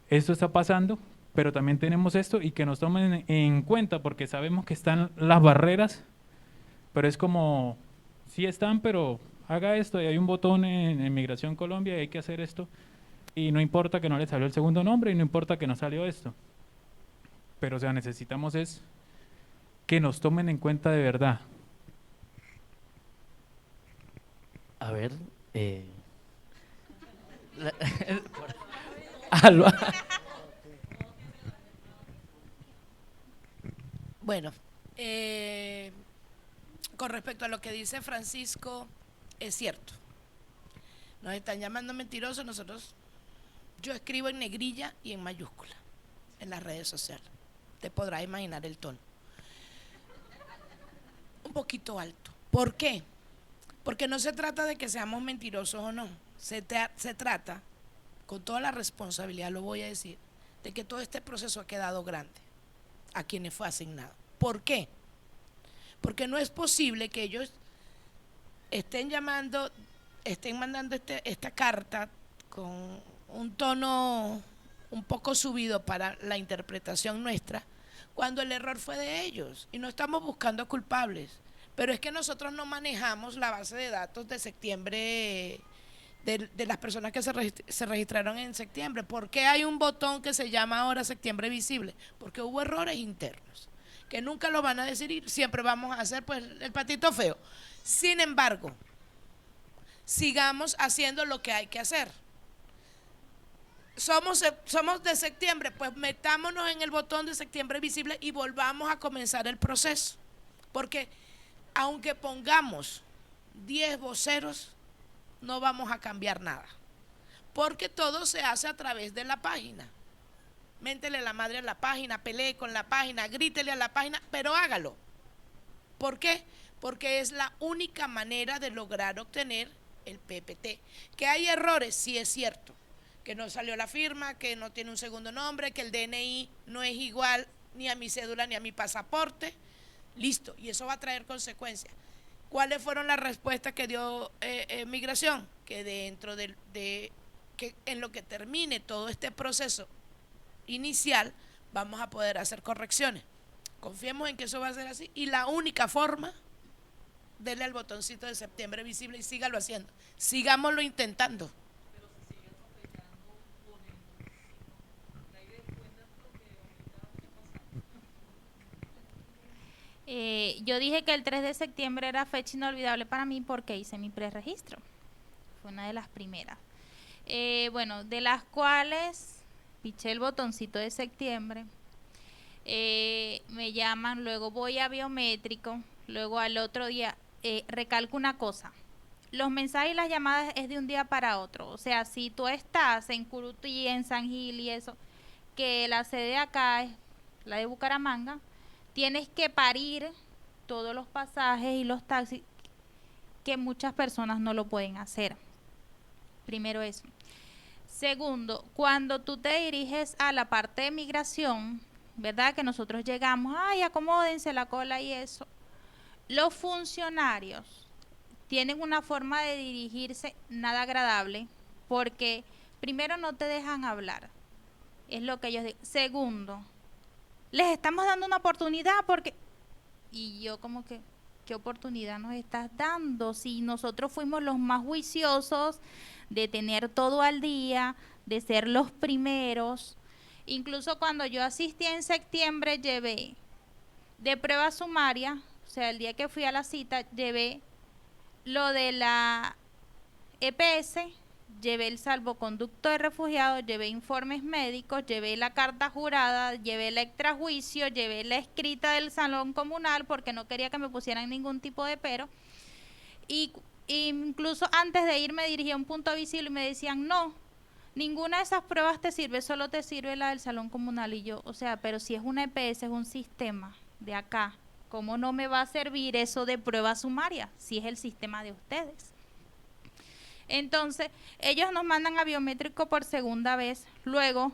K: esto está pasando, pero también tenemos esto, y que nos tomen en cuenta, porque sabemos que están las barreras, pero es como, sí están, pero haga esto, y hay un botón en Migración Colombia y hay que hacer esto, y no importa que no le salió el segundo nombre, y no importa que no salió esto, pero o sea, necesitamos es que nos tomen en cuenta de verdad.
A: A ver, Alba.
B: Bueno, con respecto a lo que dice Francisco, es cierto. Nos están llamando mentirosos, yo escribo en negrilla y en mayúscula en las redes sociales. Te podrás imaginar el tono. Un poquito alto. ¿Por qué? Porque no se trata de que seamos mentirosos o no. Se trata, con toda la responsabilidad lo voy a decir, de que todo este proceso ha quedado grande a quienes fue asignado. ¿Por qué? Porque no es posible que ellos estén mandando esta carta con un tono un poco subido para la interpretación nuestra, cuando el error fue de ellos y no estamos buscando culpables. Pero es que nosotros no manejamos la base de datos de septiembre, de las personas que se registraron en septiembre. ¿Por qué hay un botón que se llama ahora Septiembre Visible? Porque hubo errores internos, que nunca lo van a decir y siempre vamos a hacer pues el patito feo. Sin embargo, sigamos haciendo lo que hay que hacer. Somos de septiembre, pues metámonos en el botón de Septiembre Visible y volvamos a comenzar el proceso. Porque aunque pongamos 10 voceros, no vamos a cambiar nada. Porque todo se hace a través de la página. Méntele la madre a la página, pelee con la página, grítele a la página, pero hágalo. ¿Por qué? Porque es la única manera de lograr obtener el PPT. Que hay errores, sí es cierto. Que no salió la firma, que no tiene un segundo nombre, que el DNI no es igual ni a mi cédula ni a mi pasaporte. Listo, y eso va a traer consecuencias. ¿Cuáles fueron las respuestas que dio Migración? Que dentro que en lo que termine todo este proceso inicial, vamos a poder hacer correcciones. Confiemos en que eso va a ser así. Y la única forma, denle al botoncito de Septiembre Visible y sígalo haciendo. Sigámoslo intentando.
D: Yo dije que el 3 de septiembre era fecha inolvidable para mí porque hice mi preregistro. Fue una de las primeras. Bueno, de las cuales piché el botoncito de septiembre. Me llaman, luego voy a biométrico, luego al otro día, recalco una cosa. los mensajes y las llamadas es de un día para otro. O sea, si tú estás en Curutí, en San Gil y eso, que la sede acá es la de Bucaramanga, tienes que parir todos los pasajes y los taxis, que muchas personas no lo pueden hacer. Primero eso. Segundo, cuando tú te diriges a la parte de migración, ¿verdad? Que nosotros llegamos, ay, acomódense la cola y eso. Los funcionarios tienen una forma de dirigirse nada agradable, porque primero no te dejan hablar, es lo que ellos dicen. Segundo, les estamos dando una oportunidad porque... Y yo como que, ¿qué oportunidad nos estás dando? Si nosotros fuimos los más juiciosos de tener todo al día, de ser los primeros. Incluso cuando yo asistí en septiembre, llevé de prueba sumaria, o sea, el día que fui a la cita, llevé lo de la EPS, llevé el salvoconducto de refugiados, llevé informes médicos, llevé la carta jurada, llevé el extrajuicio, llevé la escrita del salón comunal porque no quería que me pusieran ningún tipo de pero. Y incluso antes de ir me dirigí a un punto visible y me decían, no, ninguna de esas pruebas te sirve, solo te sirve la del salón comunal. Y yo, o sea, pero si es una EPS, es un sistema de acá, ¿cómo no me va a servir eso de prueba sumaria si es el sistema de ustedes? Entonces, ellos nos mandan a biométrico por segunda vez. Luego,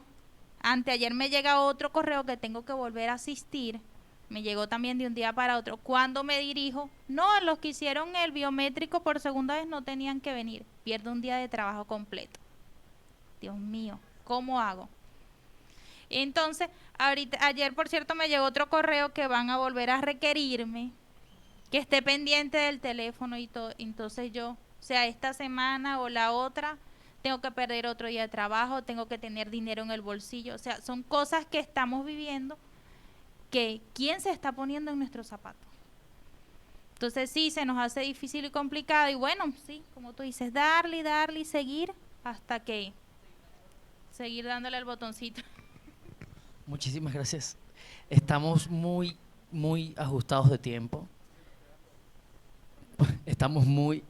D: anteayer me llega otro correo que tengo que volver a asistir. Me llegó también de un día para otro. Cuando me dirijo, no, los que hicieron el biométrico por segunda vez no tenían que venir. Pierdo un día de trabajo completo. Dios mío, ¿cómo hago? Entonces, ayer, por cierto, me llegó otro correo que van a volver a requerirme que esté pendiente del teléfono y todo. Entonces yo... O sea, esta semana o la otra tengo que perder otro día de trabajo, tengo que tener dinero en el bolsillo. O sea, son cosas que estamos viviendo que ¿quién se está poniendo en nuestros zapatos? Entonces sí, se nos hace difícil y complicado. Y bueno, sí, como tú dices, darle y seguir hasta que seguir dándole el botoncito.
A: Muchísimas gracias. Estamos muy ajustados de tiempo. Estamos muy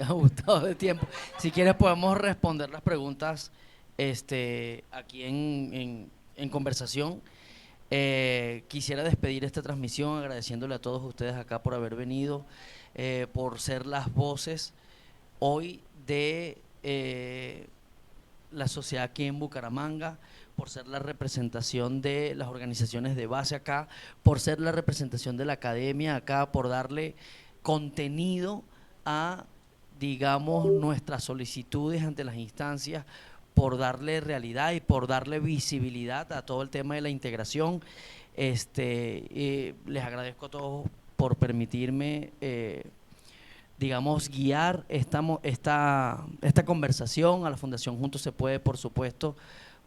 A: ajustados de tiempo. Si quieres podemos responder las preguntas aquí en conversación. Quisiera despedir esta transmisión agradeciéndole a todos ustedes acá por haber venido, por ser las voces hoy de la sociedad aquí en Bucaramanga, por ser la representación de las organizaciones de base acá, por ser la representación de la academia acá, por darle contenido a, digamos, nuestras solicitudes ante las instancias, por darle realidad y por darle visibilidad a todo el tema de la integración. Les agradezco a todos por permitirme, digamos, guiar esta conversación. A la Fundación Juntos se Puede, por supuesto,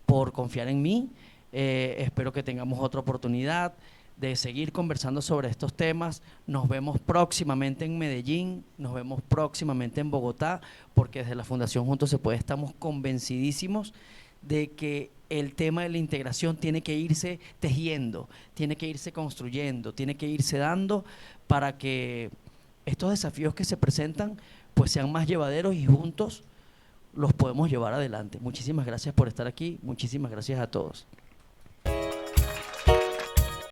A: por confiar en mí. Espero que tengamos otra oportunidad de seguir conversando sobre estos temas. Nos vemos próximamente en Medellín, nos vemos próximamente en Bogotá, porque desde la Fundación Juntos se Puede estamos convencidísimos de que el tema de la integración tiene que irse tejiendo, tiene que irse construyendo, tiene que irse dando para que estos desafíos que se presentan pues sean más llevaderos y juntos los podemos llevar adelante. Muchísimas gracias por estar aquí, muchísimas gracias a todos.